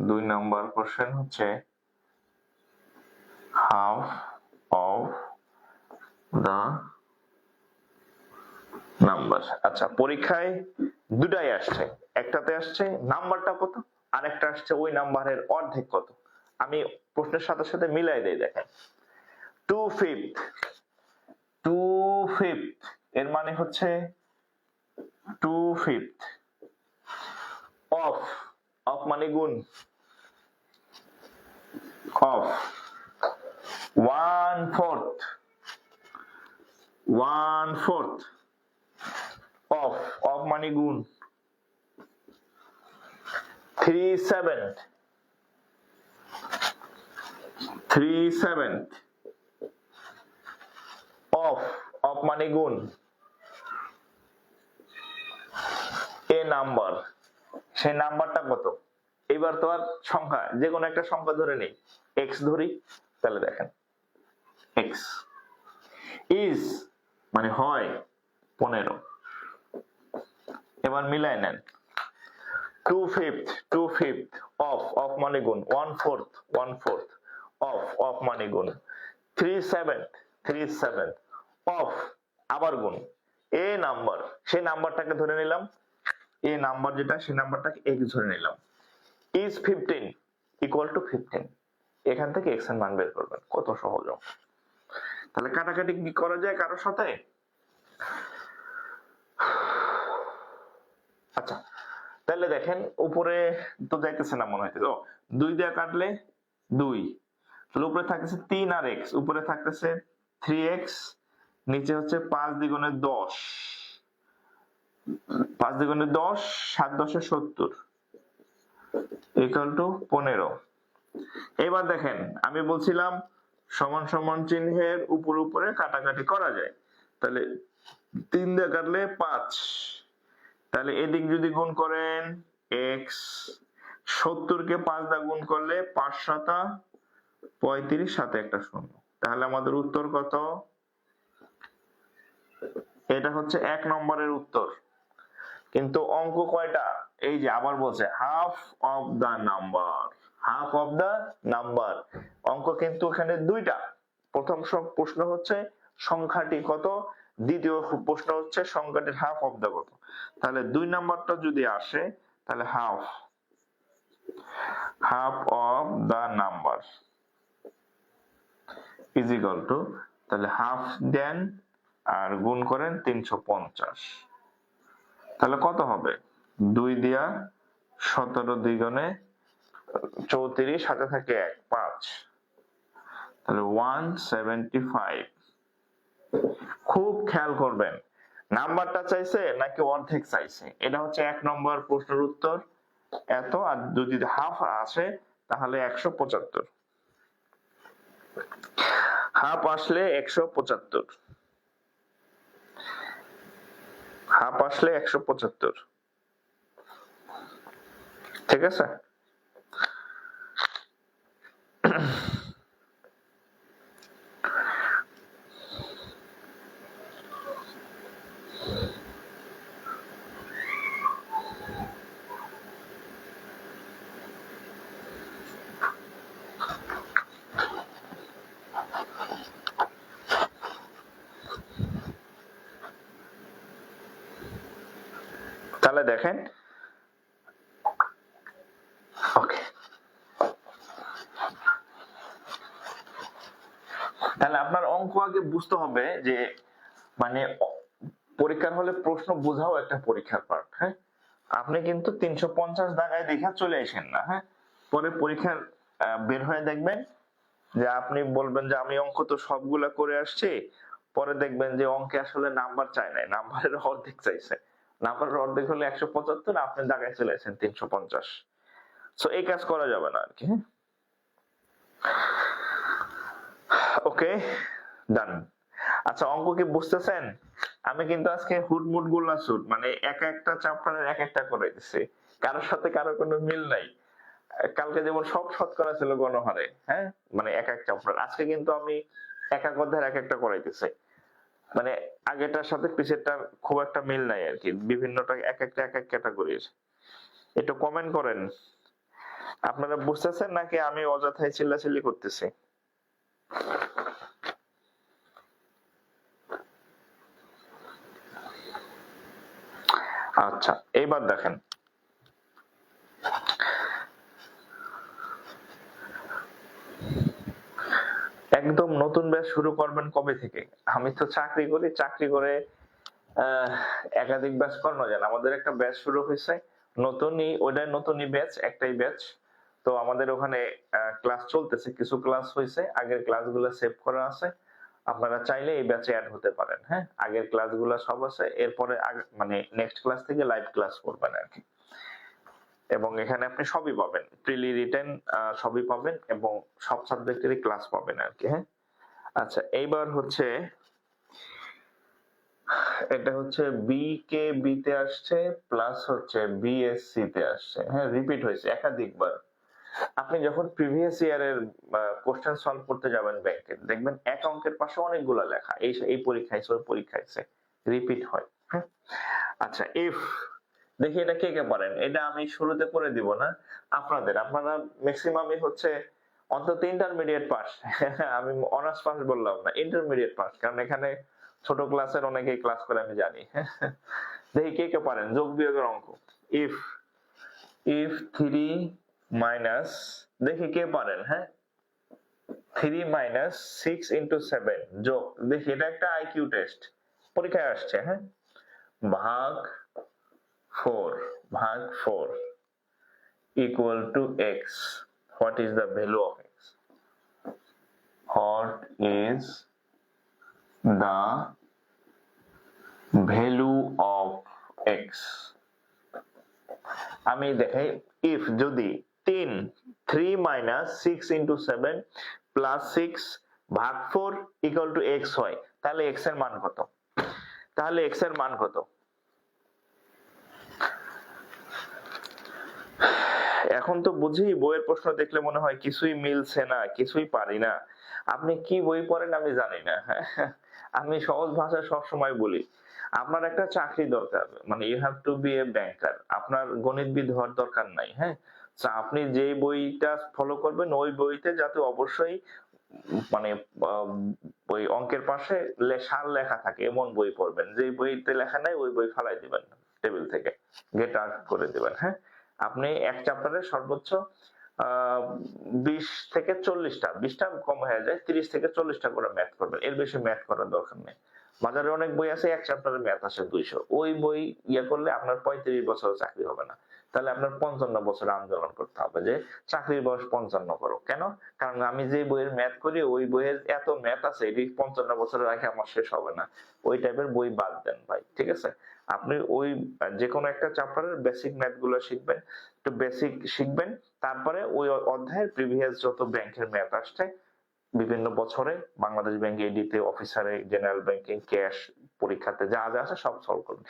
2 নম্বর কোশ্চেন হচ্ছে half of the number। আচ্ছা, পরীক্ষায় দুটাই আসছে, একটাতে আসছে নাম্বারটা কত, আর একটা আসছে ওই নাম্বারের অর্ধেক কত। আমি প্রশ্নের সাথে সাথে মিলাই দেই, দেখেন 2/5 এর মানে হচ্ছে 2/5 অফ মানে গুণ, অফ 1/4 অফ মানে গুণ 3/7 অফ মানে গুণ নাম্বার, সেই নাম্বারটা কত? এবার তো আর সংখ্যা, যে কোনো একটা সংখ্যা ধরে নেই, এক্স ধরি, তাহলে দেখেন এক্স ইজ মানে হয় 15। এবার মিলাই নেন, 2/5 অফ মানে গুণ, 1/4 অফ মানে গুণ, 3/7 অফ আবার গুণ, এ নাম্বার, সেই নাম্বারটাকে ধরে নিলাম, এ নাম্বার যেটা সেই নাম্বারটাকে এক্স ধরে নিলাম, ইজ 15 ইকুয়াল টু 15। এখান থেকে এক্স এর মান বের করবেন, কত সহজ। তাহলে কাটাকাটি কি করা যায় কারোর সাথে? আচ্ছা, তাহলে দেখেন উপরে তো যাইতেছে না মনে হইতেছে, 2 দিয়ে কাটলে 2, তাহলে উপরে থাকতেছে 3 আর x, উপরে থাকতেছে 3x, নিচে হচ্ছে 5 দ্বিগুণে 10, 5 দ্বিগুণে 10, 7 10 70 ইকুয়াল টু 15। এবার দেখেন আমি বলছিলাম সমান সমান চিহ্নের উপরে উপরে কাটাকাটি করা যায়, তাহলে 3 দিয়ে কাটলে 5, তাহলে এদিক যদি গুণ করেন x, 70 কে 5 দিয়ে গুণ করলে 5 7 35, সাথে একটা শূন্য, তাহলে আমাদের উত্তর কত? এটা হচ্ছে 1 নম্বরের উত্তর। কিন্তু অঙ্ক কয়টা? এই যে আবার বলছে half of the number, half of the number. অঙ্ক কিন্তু এখানে দুইটা, প্রথম প্রশ্ন হচ্ছে সংখ্যাটি কত, দ্বিতীয় প্রশ্ন হচ্ছে সংখ্যাটির হাফ অফ দা কত। তাহলে 2 নাম্বারটা যদি আসে তাহলে half of the number is equal to, তাহলে হাফ দেন আর গুণ করেন 350, তাহলে কত হবে? 2 দিয়া 17 দ্বিগুণে 34, সাথে থাকে 1 5, তাহলে 175। খুব খেয়াল করবেন নাম্বারটা চাইছে নাকি অর্ধেক চাইছে, এটা হচ্ছে 1 নম্বর প্রশ্নের উত্তর এত, আর যদি হাফ আসে তাহলে 175, হাফ আসলে 175, হাফ আসলে 175, ঠিক আছে। তাহলে দেখেন ওকে, তাহলে আপনার অঙ্ক আগে বুঝতে হবে যে মানে পরীক্ষার হলে প্রশ্ন বোঝাও একটা পরীক্ষার পার্ট। হ্যাঁ, আপনি কিন্তু 350 দাগায় দেখা চলে আসেন না, হ্যাঁ, পরে পরীক্ষার বের হয়ে দেখবেন যে আপনি বলবেন যে আমি অঙ্ক তো সবগুলা করে আসছি, পরে দেখবেন যে অঙ্কে আসলে নাম্বার চাই নাই, নাম্বারের অর্ধেক চাইছে, নাম্বারের অর্ধেক হলে 175, আপনি দাগায় চলে আসেন 350। সো এই কাজ করা যাবে না আর কি। ওকে, ডান। আচ্ছা, অঙ্ক কি বুঝতেছেন? আমি কিন্তু আজকে হুটমুট গোল্লা শুট, মানে এক একটা চ্যাপ্টারের এক একটা করে দিচ্ছি, কারোর সাথে কারো কোনো মিল নাই। কালকে যেমন সব শতকরা ছিল গণহারে, হ্যাঁ, মানে এক এক চ্যাপ্টার, আজকে কিন্তু আমি এক এক অধ্যায়ের এক একটা করাইতেছি, মানে আগেরটার সাথে পিছেরটার খুব একটা মিল নাই আর কি, বিভিন্নটা এক একটা এক এক ক্যাটাগরির। একটু কমেন্ট করেন আপনারা বুঝতেছেন নাকি আমি অযথাই চিল্লাচিল্লি করতেছি। আচ্ছা, এইবার দেখেন একদম নতুন ব্যাচ শুরু করবেন কবে থেকে? আমি তো চাকরি করি, চাকরি করে একাধিক ব্যাচ করানো যায় না। আমাদের একটা ব্যাচ শুরু হয়েছে নতুনই, ওইটাই নতুনই ব্যাচ, একটাই ব্যাচ। তো আমাদের ওখানে ক্লাস চলতেছে, কিছু ক্লাস হয়েছে, আগের ক্লাসগুলো সেভ করা আছে, আপনারা চাইলে এই ব্যাচে অ্যাড হতে পারেন। হ্যাঁ, আগের ক্লাসগুলো সব আছে, এরপরে মানে নেক্সট ক্লাস থেকে লাইভ ক্লাস করবেন আর কি। এবং এখানে আপনি সবই পাবেন, প্রিলি রিটেন সবই পাবেন, এবং সব সাবজেক্টেরই ক্লাস পাবেন আর কি। হ্যাঁ, আচ্ছা, এইবার হচ্ছে এটা হচ্ছে বি কে বি তে আসছে প্লাস হচ্ছে বিএসসি তে আসছে, হ্যাঁ রিপিট হয়েছে একাধিকবার। আপনি যখন প্রিভিয়াস ইয়ারের কোশ্চেন সলভ করতে যাবেন ব্যাংকে, দেখবেন এক অঙ্কের পাশে অনেকগুলো লেখা, এই পরীক্ষায় ওই পরীক্ষায় রিপিট হয়। হ্যাঁ, আচ্ছা ইফ, দেখি এটা কে কে পারেন, এটা আমি শুরুতে করে দিব না, আপনারা ম্যাক্সিমামই হচ্ছে অন্তত ইন্টারমিডিয়েট পাস। আমি অনার্স পাস বললাম না, ইন্টারমিডিয়েট পাস, কারণ এখানে ছোট ক্লাসের অনেকেই ক্লাস করে আমি জানি। দেখি কে কে পারেন যোগ বিয়োগের অঙ্ক। ইফ ইফ 3 মাইনাস, দেখি কে পারেন, হ্যাঁ 3 মাইনাস 6 ইন্টু 7 যোগ, দেখি এটা একটা আইকিউ টেস্ট, পরীক্ষায় আসছে, হ্যাঁ ভাগ 4 equal to x. What is the value of x? What is the value of x? আমি দেখাই, if যদি 3 minus 6 into 7 plus 6 ভাগ 4 equal to x হয়, তাহলে x এর মান কত? এখন তো বুঝি বইয়ের প্রশ্ন দেখলে মনে হয় কিছুই মিলছে না, কিছুই পারি না। আপনি কি বই পড়েন আমি জানি না। আমি সহজ ভাষায় সবসময় বলি, আপনার একটা চাকরি দরকার, মানে you have to B A ব্যাংকার, আপনার গণিতবিদ হওয়ার দরকার নাই। হ্যাঁ, আপনি যে বইটা ফলো করবেন ওই বইতে যাতে অবশ্যই মানে ওই অঙ্কের পাশে সার লেখা থাকে এমন বই পড়বেন, যে বইতে লেখা নাই ওই বই ফালাই দিবেন টেবিল থেকে, গেট আউট করে দিবেন। হ্যাঁ, আপনি এক চ্যাপ্টারে সর্বোচ্চ 20 থেকে 40টা, 20টা কম হয়ে যায়, 30 থেকে 40টা করে ম্যাথ করবেন, এর বেশি ম্যাথ করার দরকার নেই। বাজারে অনেক বই আছে এক চ্যাপ্টারে ম্যাথ আসে 200, ওই বই করলে আপনার 35 বছর চাকরি হবে না, তাহলে আপনার 55 বছর আন্দোলন করতে হবে যে চাকরির বয়স 55 করো। কেন? কারণ আমি যে বইয়ের ম্যাথ করি ওই বইয়ের এত ম্যাথ আছে, এটি 55 বছরের আগে আমার শেষ হবে না। ওই টাইপের বই বাদ দেন ভাই, ঠিক আছে? আপনি ওই যে কোনো একটা চ্যাপ্টারের বেসিক ম্যাথ গুলো শিখবেন, একটু বেসিক শিখবেন, তারপরে ওই অধ্যায়ের প্রিভিয়াস যত ব্যাংকের ম্যাথ আসছে বিভিন্ন বছরে, বাংলাদেশ ব্যাংক এডিতে, অফিসারে, জেনারেল ব্যাংকিং, ক্যাশ পরীক্ষাতে যা যা আছে সব সলভ করবেন।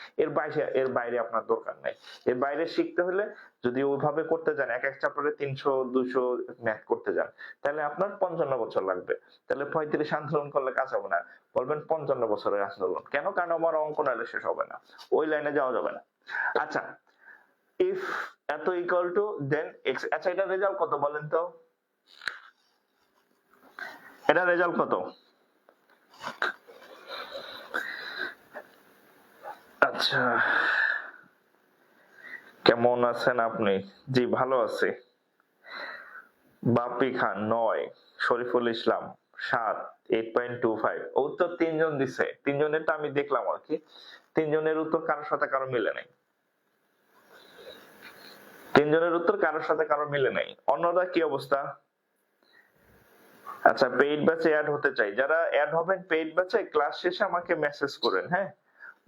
এর বাইরে আপনার দরকার নাই। এর বাইরে শিখতে হলে যদি ওইভাবে করতে যান, এক এক চ্যাপ্টারে 300-200 ম্যাথ করতে যান, তাহলে আপনার 55 বছর লাগবে। তাহলে 35 আন্দোলন করলে কাজ হবে না, বলবেন 55 বছরের আন্দোলন। কেন? কারণ আমার অঙ্ক নাহলে শেষ হবে না, ওই লাইনে যাওয়া যাবে না। আচ্ছা, ইফ এত ইকুয়াল টু দেন এক্স। আচ্ছা, এটা রেজাল্ট কত বলেন তো? এটা রেজাল্ট কত? আচ্ছা, কেমন আছেন আপনি? জি ভালো আছি। বাপি খান 9, শরীফুল ইসলাম 7, 8.25। উত্তর 3 জন দিছে, 3 জনেরটা আমি দেখলাম আর কি। 3 জনের উত্তর কারোর সাথে কারো মিলে নাই। 3 জনের উত্তর কারোর সাথে কারো মিলে নাই। অন্যরা কি অবস্থা? আচ্ছা, পেইড ব্যাচে অ্যাড হতে চাই, যারা অ্যাড হবেন পেইড ব্যাচে ক্লাস শেষে আমাকে মেসেজ করেন, হ্যাঁ,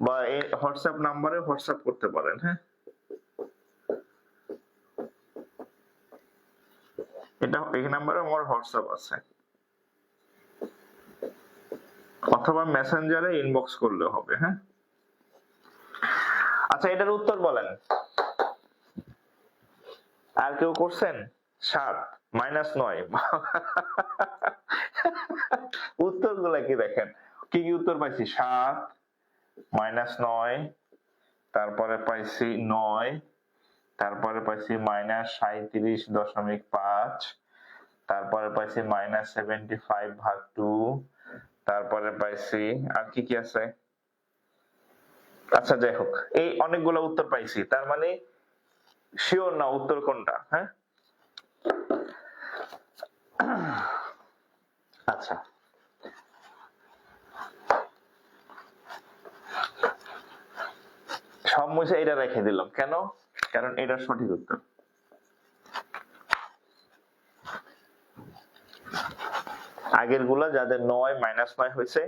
বা এই হোয়াটসঅ্যাপ নাম্বারে হোয়াটসঅ্যাপ করতে পারেন। হ্যাঁ, এই নাম্বারে আমার হোয়াটসঅ্যাপ আছে, অথবা মেসেঞ্জারে ইনবক্স করলে হবে। হ্যাঁ, আচ্ছা এটার উত্তর বলেন। আর কেউ করছেন? 7 মাইনাস 9। উত্তর গুলা কি দেখেন, কি কি উত্তর পাইছি? 7 মাইনাস 9, তারপরে পাইছি 9, তারপরে পাইছি মাইনাস 37.5, তারপরে পাইছি মাইনাস 75 ভাগ 2, তারপরে পাইছি আর কি কি আছে। আচ্ছা যাই হোক, এই অনেকগুলো উত্তর পাইছি, তার মানে শিওর না উত্তর কোনটা। হ্যাঁ, আচ্ছা সব মুছে এটা রেখে দিলাম, কেন? কারণ এটা সঠিক উত্তর। আগের গুলা যাদের 9 মাইনাস 9 হয়েছে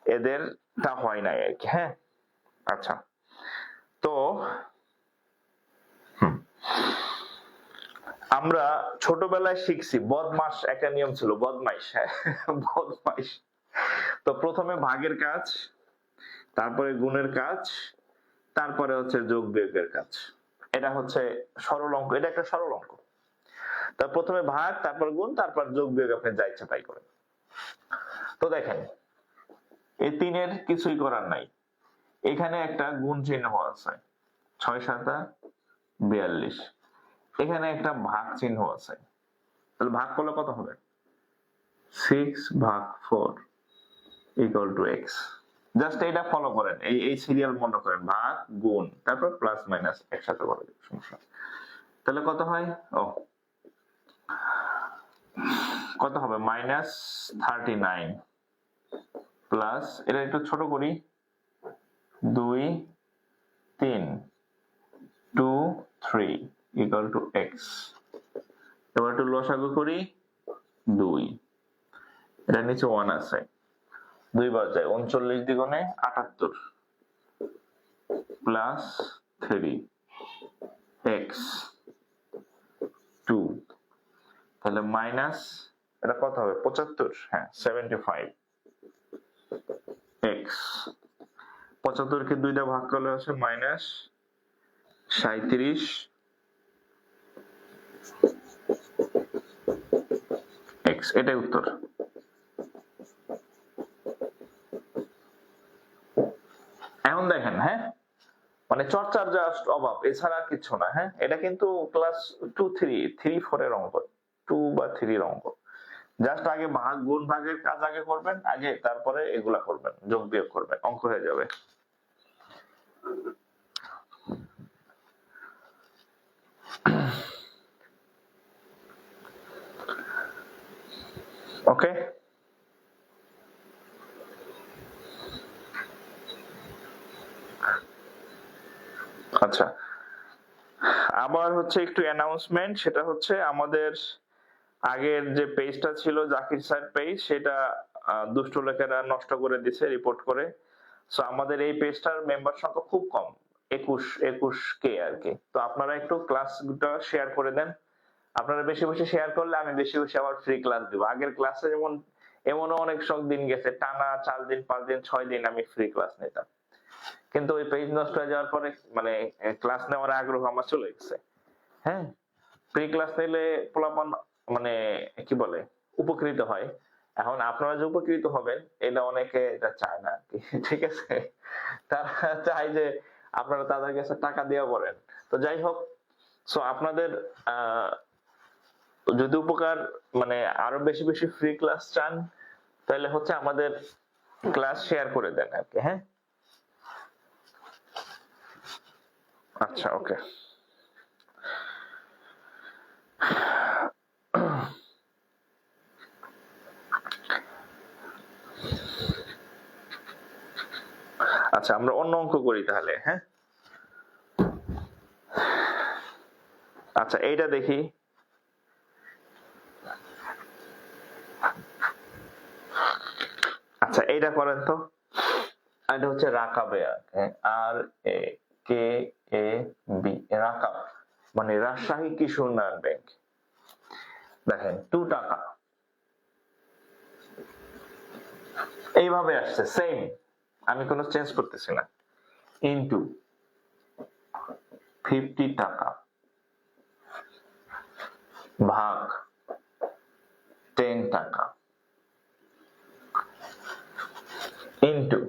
এদের তা হয় নাই আর কি। হ্যাঁ, আচ্ছা তো আমরা ছোটবেলায় শিখছি বদমাস একটা নিয়ম ছিল, বদমাইশ। হ্যাঁ, বদমাইশ। তো প্রথমে ভাগের কাজ, তারপরে গুণের কাজ, তারপরে হচ্ছে যোগ বিয়োগের কাজ। এটা হচ্ছে সরল অঙ্ক, এটা একটা সরল অঙ্ক। তার প্রথমে ভাগ, তারপর গুণ, তারপর যোগ বিয়োগ আপনি যা ইচ্ছা তাই করেন। তো দেখেন এই 3-এর কিছুই করার নাই, এখানে একটা গুণ চিহ্ন আছে 6×7=42, এখানে একটা ভাগ চিহ্ন আছে, তাহলে ভাগ করলে কত হবে? 6/4 = x। জাস্ট এটা ফলো করেন, এই সিরিয়াল মনে করেন, ভাগ গুণ তারপর প্লাস মাইনাস একসাথে করে দিন, সমস্যা। তাহলে কত হয়? কত হবে? -39 প্লাস, এটা একটু ছোট করি, 2 3 2 3 = x। এবার একটু লসাগু করি, 2, এটা নিচে 1 আছে, 2 বার যায়, 39 দ্বিগুণে 78 প্লাস 3 x 2, তাহলে মাইনাস, এটা কত হবে? 75, হ্যাঁ 75 x। 75 কে 2 দিয়ে ভাগ করলে হচ্ছে -37 x, এটাই উত্তর। এখন দেখেন, হ্যাঁ মানে চর্চার জাস্ট অভাব, এছাড়া কিছু না। হ্যাঁ এটা কিন্তু ক্লাস 2 3 4 এর অঙ্ক, 2 বা 3 এর অঙ্ক। জাস্ট আগে ভাগ গুণ ভাগের কাজ আগে করবেন আগে, তারপরে এগুলা করবেন, যোগ বিয়োগ করবেন, অঙ্ক হয়ে যাবে। ওকে, আচ্ছা আবার হচ্ছে একটু অ্যানাউন্সমেন্ট, সেটা হচ্ছে আমাদের আগের যে পেজটা ছিল জাকির স্যার পেজ, সেটা দুষ্ট লোকেরা নষ্ট করে দিছে রিপোর্ট করে। সো আমাদের এই পেজটার মেম্বার সংখ্যা খুব কম, 21 কে আর কি। তো আপনারা একটু ক্লাসটা শেয়ার করে দেন, আপনারা বেশি বেশি শেয়ার করলে আমি বেশি বেশি আবার ফ্রি ক্লাস দিব। আগের ক্লাসে যেমন এমনও অনেক সব দিন গেছে, টানা 4 দিন 5 দিন 6 দিন আমি ফ্রি ক্লাস নিতাম, কিন্তু ওই পেজ নষ্ট হয়ে যাওয়ার পরে মানে ক্লাস নেওয়ার আগ্রহ আমার চলে গেছে। হ্যাঁ ফ্রি ক্লাস নিলে পোলাপান মানে কি বলে উপকৃত হয়। এখন আপনারা যে উপকৃত হবেন এটা অনেকে এটা চায় না, ঠিক আছে, তারা চায় যে আপনারা তাদের কাছে টাকা দিয়ে পড়েন। তো যাই হোক, সো আপনাদের যদি উপকার মানে আরো বেশি বেশি ফ্রি ক্লাস চান, তাহলে হচ্ছে আমাদের ক্লাস শেয়ার করে দেন আর কি। হ্যাঁ আচ্ছা ওকে। আচ্ছা আমরা অন্য অঙ্ক করি তাহলে। হ্যাঁ আচ্ছা এইটা দেখি, আচ্ছা এইটা করেন তো, এটা হচ্ছে রাকাবে, RAKAB, রাকাব মানে রাজশাহী কৃষি উন্নয়ন ব্যাংক। দেখেন 2 টাকা এইভাবে আসছে সেম, আমি কোনো চেঞ্জ করতেছি না, ইনটু 50 টাকা ভাগ 10 টাকা ইনটু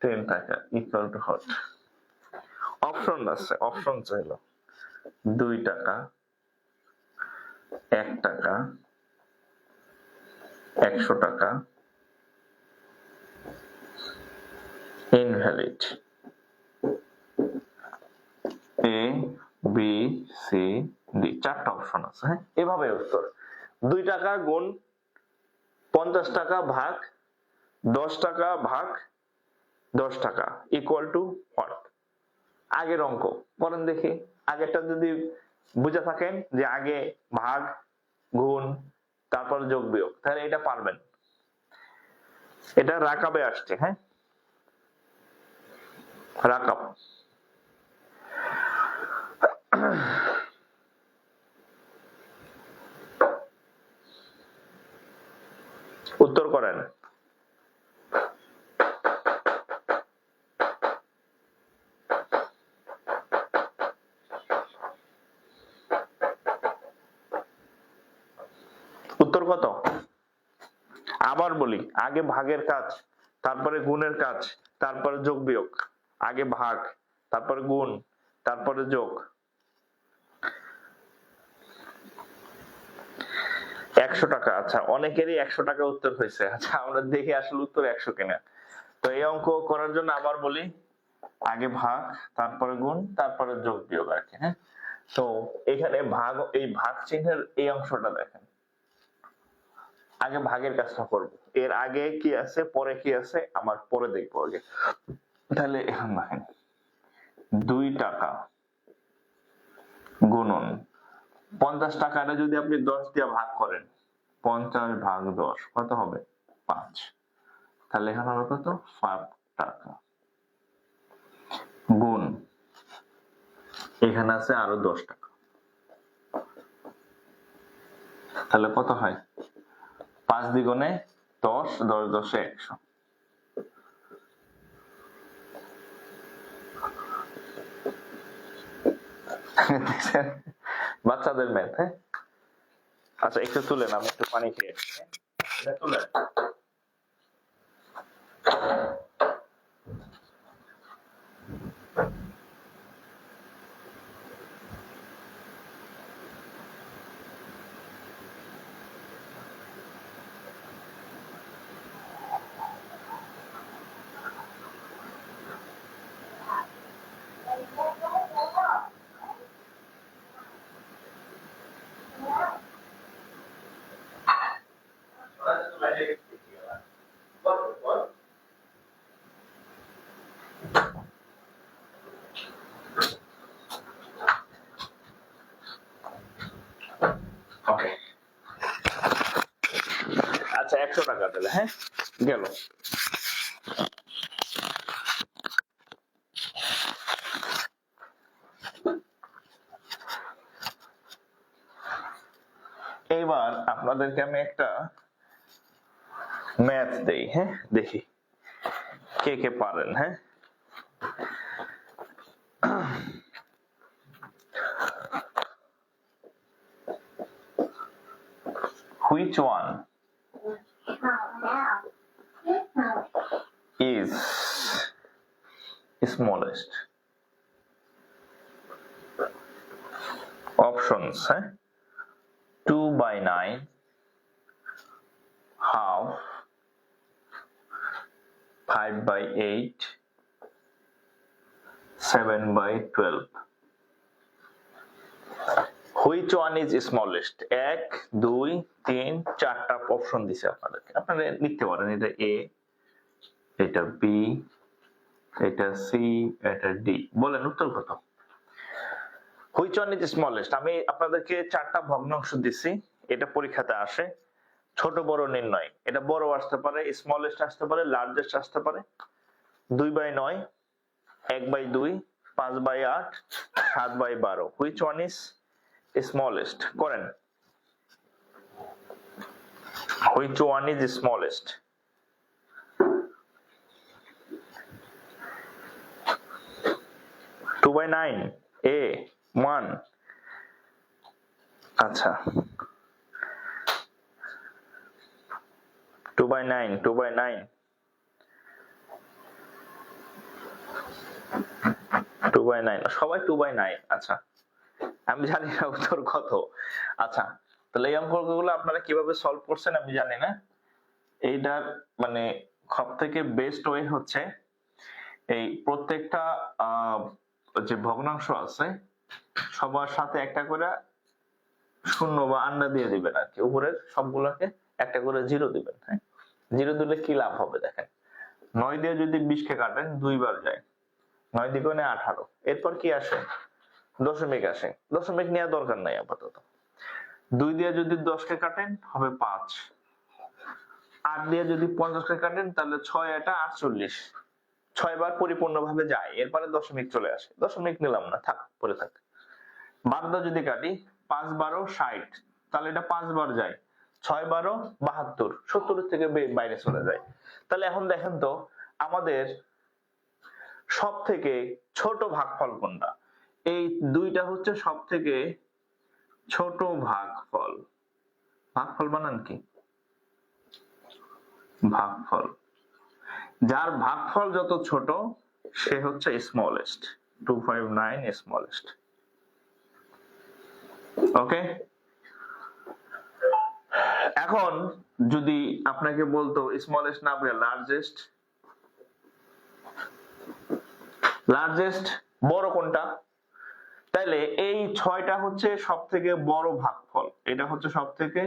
10 টাকা ইকুয়াল টু হট। অপশন আছে, অপশন চাইলো 2 টাকা 1 টাকা 100 টাকা invalid, A B C D, 4টা অপশন আছে। হ্যাঁ এভাবে উত্তর। 2 টাকা গুণ 50 টাকা ভাগ 10 টাকা ভাগ 10 টাকা ইকুয়াল টু হোয়াট? আগের অঙ্ক করেন দেখি, আগেরটা যদি বুঝে থাকেন যে আগে ভাগ গুণ তারপর যোগ বিয়োগ, তাহলে এটা পারবেন। এটা রাকাবে আসছে। হ্যাঁ রাকাব, উত্তর করেন। কত? আবার বলি, আগে ভাগের কাজ, তারপরে গুণের কাজ, তারপরে যোগ বিয়োগ। আগে ভাগ, তারপরে গুণ, তারপরে যোগ। 100 টাকা। আচ্ছা, অনেকেরই 100 টাকা উত্তর হয়েছে। আচ্ছা, আমরা দেখি আসলে উত্তর 100 কিনা। তো এই অঙ্ক করার জন্য আবার বলি, আগে ভাগ, তারপরে গুণ, তারপরে যোগ বিয়োগ আর কি। হ্যাঁ, তো এখানে ভাগ, এই ভাগ চিহ্নের এই অংশটা দেখেন, আগে ভাগের কাজটা করব। এর আগে কি আছে, পরে কি আছে, আমার পরে দেখবো আগে। তাহলে এখন দেখেন, 2 টাকা গুণন 50 টাকাটা যদি আপনি 10 দিয়ে ভাগ করেন, 50 ভাগ 10 কত হবে? 5। তাহলে এখানে হবে কত? 5 টাকা। গুণ, এখানে আছে আরো 10 টাকা, তাহলে কত হয়? 5 দ্বিগুণে 10, 10 10 100। বাচ্চাদের ম্যাথ। হ্যাঁ, আচ্ছা একটু তুলেন, আমি একটু পানি খেয়ে আসি। এটা তুলেন। ওকে, আচ্ছা 100 টাকা তাহলে। হ্যাঁ, গেল। এইবার আপনাদেরকে আমি একটা ম্যাথ দেই। হ্যাঁ, দেখি কে কে পারেন। হ্যাঁ, which one is smallest? Options, 2/9, half, 5/8, 7/12. Which one is smallest? 1 2 3 4টা অপশন দিছে আপনাদেরকে, আপনারা লিখতে পারেন। এটা এ, এটা বি, এটা সি, এটা ডি। বলেন উত্তর কত? Which one is smallest? আমি আপনাদেরকে 4টা ভগ্নাংশ দিছি, এটা পরীক্ষাতে আসে। ছোট বড় নির্ণয়, এটা বড় আসতে পারে, স্মলেস্ট আসতে পারে, লার্জেস্ট আসতে পারে। 2/9, 1/2, 5/8, 7/12। Which one is smallest? করেন। Which one is smallest? Two by nine, A, 1। আচ্ছা, 2/9, 2/9, 2/9, সবাই 2/9। আচ্ছা, আমি জানি না উত্তর কত। আচ্ছা, তাহলে এই অঙ্কগুলো আপনারা কিভাবে সলভ করছেন আমি জানি না। এইটার মানে সব থেকে বেস্ট ওয়ে হচ্ছে, এই প্রত্যেকটা যে ভগ্নাংশ আছে সবার সাথে একটা করে শূন্য বা আন্ডা দিয়ে দিবেন আর কি, উপরের সবগুলোকে একটা করে জিরো দিবেন। হ্যাঁ, জিরো দিলে কি লাভ হবে দেখেন, 9 দিয়ে যদি 20 কে কাটেন 2 বার যায়, 9 দ্বিগুণে 18। এরপর কি আসে? দশমিক আসে। দশমিক নেওয়ার দরকার নাই আপাতত। 2 দিয়ে যদি 10 কে কাটেন হবে 5। 8 দিয়ে যদি 50 কে কাটেন তাহলে 6 এটা 48। 6 বার পরিপূর্ণভাবে যায়, এরপরে দশমিক চলে আসে। দশমিক নিলাম না, থাক, পরে থাক। বারোটা যদি কাটি, 5 12 60, তাহলে এটা 5 বার যায়। 6 12 72, 70 থেকে বাইরে চলে যায়। তাহলে এখন দেখেন তো আমাদের সব থেকে ছোট ভাগফল কোনটা? এই দুইটা হচ্ছে সব থেকে ছোট ভাগফল। ভাগফল বানান কি? ভাগফল, যার ভাগফল যত ছোট সে হচ্ছে স্মলেস্ট। 259 স্মলেস্ট। ওকে, এখন যদি আপনাকে বলতো স্মলেস্ট না বলে লার্জেস্ট, লার্জেস্ট বড় কোনটা, তাহলে এই 6টা হচ্ছে সব থেকে বড় ভাগফল, এটা হচ্ছে সব থেকে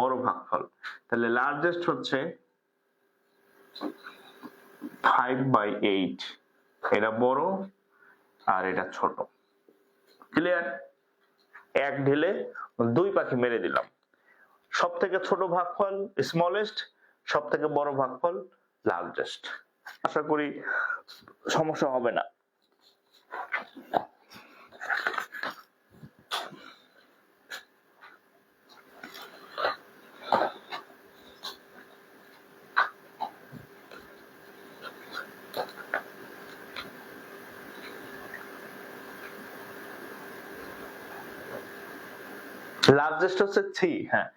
বড় ভাগফল। তাহলে লার্জেস্ট হচ্ছে 5/8, এটা বড় আর এটা ছোট। ক্লিয়ার? এক ঢিলে দুই পাখি মেরে দিলাম। সব থেকে ছোট ভাগফল স্মলেস্ট, সব থেকে বড় ভাগফল লার্জেস্ট। আশা করি সমস্যা হবে না। লার্জেস্ট হচ্ছে 3, হ্যাঁ,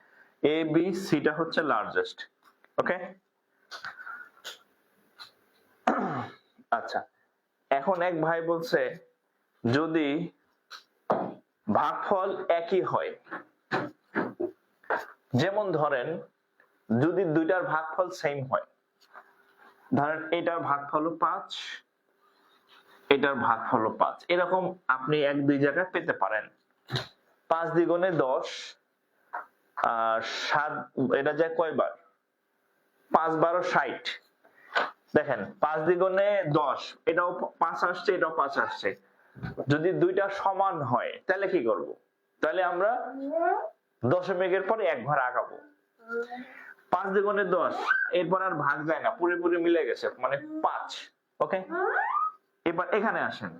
এ বি সি টা হচ্ছে লার্জেস্ট। ওকে, আচ্ছা, এখন এক ভাই বলছে যদি ভাগফল একই হয়, যেমন ধরেন যদি দুইটার ভাগফল সেম হয়, ধরেন এটার ভাগফল 5, এটার ভাগফল 5, এরকম আপনি এক দুই জায়গায় পেতে পারেন। 5 দ্বিগুণে 10, আর 7, এটা যায় কয়বার, 5 12 60। দেখেন 5 দ্বিগুণে 10, এটাও 5 আসছে, এটাও 5 আসছে। যদি দুইটা সমান হয় তাহলে কি করব, তাহলে আমরা দশমিকের পরে এক ঘর আগাবো। 5 দ্বিগুণে 10, এরপর আর ভাগ যায় না, পুরোপুরি মিলে গেছে, মানে 5। ওকে, এবার এখানে আসেন,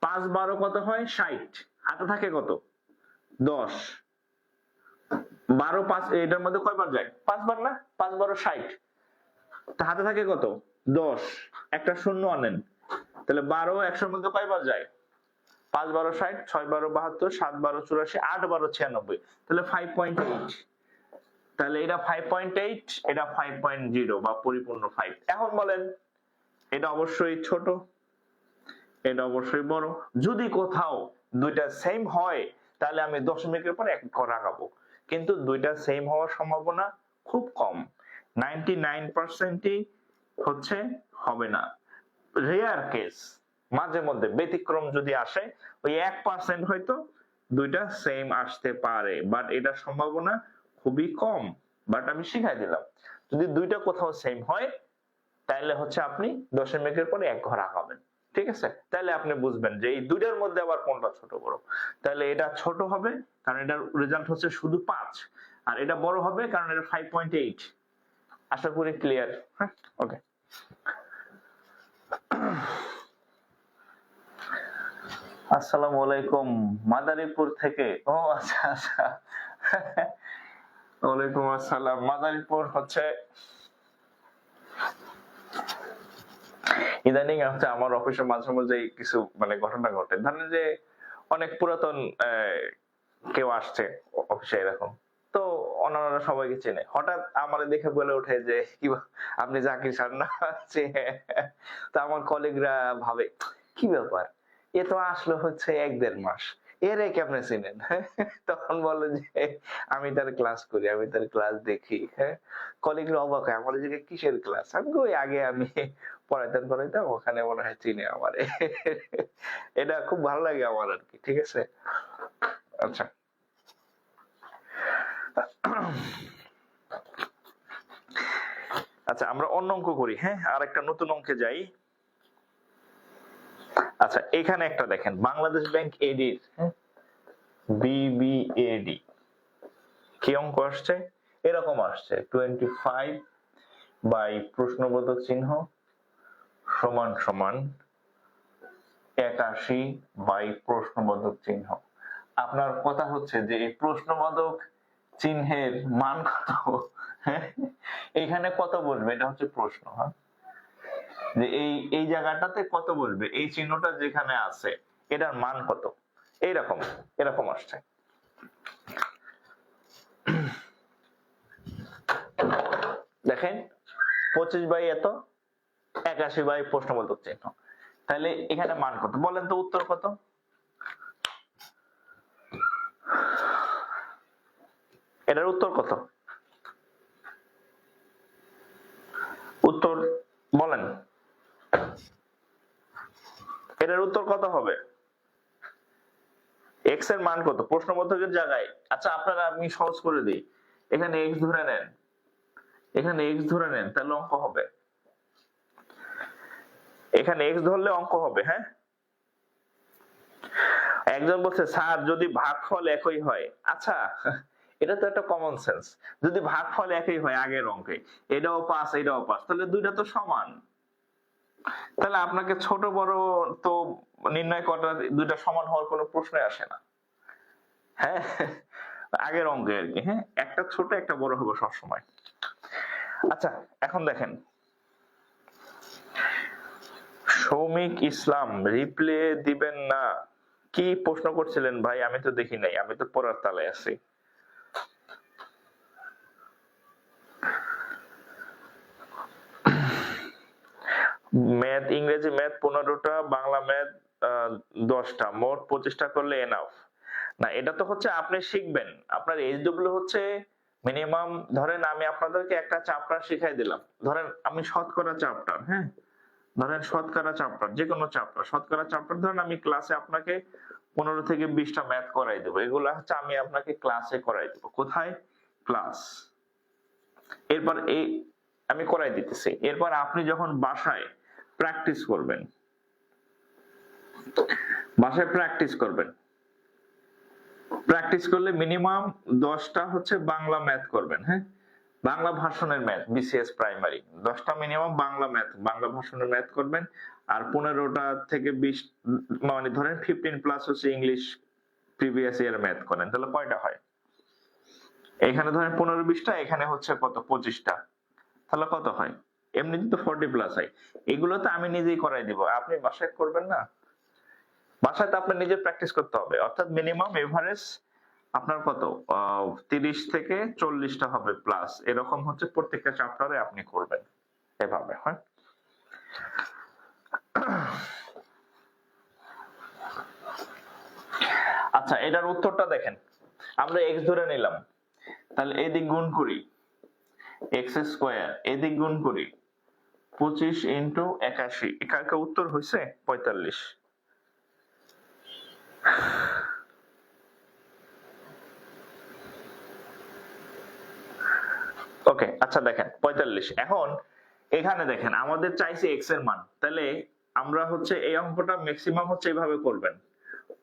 5 12 কত হয় 60, হাতে থাকে কত 10, 12 5, এটার মধ্যে কয়বার যায় 5 বার না, 5 12 60, তা হাতে থাকে কত 10, একটা শূন্য আনেন, তাহলে 12 100 এর মধ্যে কয়বার যায়, 5 12 60, 6 12 72, 7 12 84, 8 12 96, তাহলে 5.8। তাহলে এটা 5.8, এটা 5.0 বা পরিপূর্ণ 5। এখন বলেন এটা অবশ্যই ছোট, এটা অবশ্যই বড়। যদি কোথাও দুইটা সেম হয় তাহলে আমি দশমিকের পর এক ঘর আগাবো, কিন্তু দুইটা সেম হওয়ার সম্ভাবনা খুব কম, 99%ই হচ্ছে হবে না। রেয়ার কেস, মাঝে মধ্যে ব্যতিক্রম যদি আসে, ওই 1% হয়তো দুইটা সেম আসতে পারে, বাট এটার সম্ভাবনা খুবই কম। বাট আমি শিখাই দিলাম, যদি দুইটা কোথাও সেম হয় তাহলে হচ্ছে আপনি দশমিকের পরে এক ঘর আগাবেন। ঠিক আছে, তাহলে আপনি বুঝবেন যে এই দুইটার মধ্যে আবার কোনটা ছোট বড়। তাহলে এটা ছোট হবে কারণ এটার রেজাল্ট হচ্ছে শুধু 5, আর এটা বড় হবে কারণ এটা 5.8। আশা করি ক্লিয়ার। হ্যাঁ, ওকে। আসসালামু আলাইকুম, মাদারীপুর থেকে। ও আচ্ছা আচ্ছা, ওয়ালাইকুম আসসালাম। মাদারীপুর হচ্ছে ইদানিং হচ্ছে আমার অফিসে মাঝে মাঝে কিছু মানে ঘটনা ঘটে, ধরেন যে অনেক পুরাতন কেউ আসছে অফিসে এরকম, তো অন্যান্যরা সবাইকে চেনে, হঠাৎ আমার দেখে বলে ওঠে যে কি আপনি জাকির স্যার না? তো আমার কলিগরা ভাবে কি ব্যাপার, এ তো আসলো হচ্ছে 1-1.5 মাস, এরে কেমনে চিনেন? তখন বলে যে আমি তার ক্লাস করি, আমি তার ক্লাস দেখি। হ্যাঁ, কলিগরা অবাক হয়, আমার দিকে কিসের ক্লাস? আমি কই আগে আমি পড়াইতাম ওখানে মনে হয় চিনে আমারে। এটা খুব ভালো লাগে আমার আর কি। ঠিক আছে, আচ্ছা, আচ্ছা আমরা অন্য অঙ্ক করি। হ্যাঁ, আর একটা নতুন অঙ্কে যাই। আচ্ছা, এখানে একটা দেখেন, বাংলাদেশ ব্যাংক এডির, বিবিএডি, কি অঙ্ক আসছে, এরকম আসছে 25 বাই প্রশ্নবোধক চিহ্ন সমান সমান 81 বাই প্রশ্নবোধক চিহ্ন। আপনার কথা হচ্ছে যে এই প্রশ্নবোধক চিহ্নের মান কত? হ্যাঁ, এখানে কত বসবে, এটা হচ্ছে প্রশ্ন। হ্যাঁ, যে এই জায়গাটাতে কত বসবে, এই চিহ্নটা যেখানে আছে এটার মান কত, এইরকম এরকম আসছে। দেখেন 25/এত, 81 প্রশ্নবোধক চিহ্ন। তাহলে এখানে মান কত বলেন তো, উত্তর কত? এটার উত্তর কত? উত্তর বলেন, এটার উত্তর কত হবে? x এর মান কত প্রশ্নবোধকের জায়গায়? আচ্ছা আপনারা, আমি সহজ করে দিই, এখানে x ধরে নেন, এখানে x ধরে নেন, তাহলে অঙ্ক হবে। এখানে x ধরলে অঙ্ক হবে। হ্যাঁ, একজন বলছে স্যার যদি ভাগফল একই হয়। আচ্ছা এটা তো একটা কমন সেন্স, যদি ভাগফল একই হয় আগের অঙ্কে, এটাও 5 এটাও 5, তাহলে দুইটা তো সমান। তাহলে আপনাকে ছোট বড় তো নির্ণয় করা, দুইটা সমান হওয়ার কোনো প্রশ্নই আসে না। হ্যাঁ, আগের অঙ্কে আর কি। হ্যাঁ, একটা ছোট একটা বড় হবে সবসময়। আচ্ছা এখন দেখেন, সৌমিক ইসলাম রিপ্লে দিবেন না, কি প্রশ্ন করছিলেন ভাই? আমি তো দেখি নাই, আমি তো পড়ার তালে আছি। ম্যাথ, ইংরেজি ম্যাথ 15টা, বাংলা ম্যাথ 10টা, মোট 25টা করলে এনাফ না? এটা তো হচ্ছে আপনি শিখবেন, আপনার এইচডব্লিউ হচ্ছে মিনিমাম। ধরেন আমি আপনাদেরকে একটা চ্যাপ্টার শিখাই দিলাম, ধরেন আমি শতকরা চ্যাপ্টার, হ্যাঁ ধরেন শতকরা চ্যাপ্টার, যে কোনো চ্যাপ্টার, শতকরা চ্যাপ্টার ধরেন আমি ক্লাসে আপনাকে 15 থেকে 20টা ম্যাথ করাই দেবো। এগুলা হচ্ছে আমি আপনাকে ক্লাসে করাই দেবো। কোথায়? ক্লাস। এরপর এই আমি করাই দিতেছি, এরপর আপনি যখন বাসায় প্র্যাকটিস করবেন, বাসায় প্র্যাকটিস করবেন, প্র্যাকটিস করলে মিনিমাম 10টা হচ্ছে বাংলা ম্যাথ করবেন। হ্যাঁ, বাংলা ভার্সনের ম্যাথ, বিসিএস প্রাইমারি 10টা মিনিমাম বাংলা ম্যাথ, বাংলা ভার্সনের ম্যাথ করবেন। আর 15টা থেকে 20, মানে ধরেন 15 প্লাস হচ্ছে ইংলিশ প্রিভিয়াস ইয়ার ম্যাথ করেন, তাহলে কয়টা হয়? এখানে ধরেন 15-20টা, এখানে হচ্ছে কত 25টা, তাহলে কত হয়? এমনিতে তো 40 প্লাস হয়। এগুলো তো আমি নিজেই করাই দিব, আপনি বাসায় করবেন না? বাসায় তো আপনার নিজে প্র্যাকটিস করতে হবে, অর্থাৎ মিনিমাম এভারেজ আপনার কত 30 থেকে 40টা হবে প্লাস, এরকম হচ্ছে প্রত্যেকটা চ্যাপ্টারে আপনি করবেন এভাবে। হয় আচ্ছা এটার উত্তরটা দেখেন, আমরা x ধরে নিলাম, তাহলে এদিক গুণ করি x স্কয়ার, এদিক গুণ করি 25 ইন্টু 81, এখানকার উত্তর হয়েছে 45। ওকে, আচ্ছা দেখেন 45। এখন এখানে দেখেন আমাদের চাইছে x এর মান, তাহলে আমরা হচ্ছে এই অঙ্কটা ম্যাক্সিমাম হচ্ছে এইভাবে করবেন,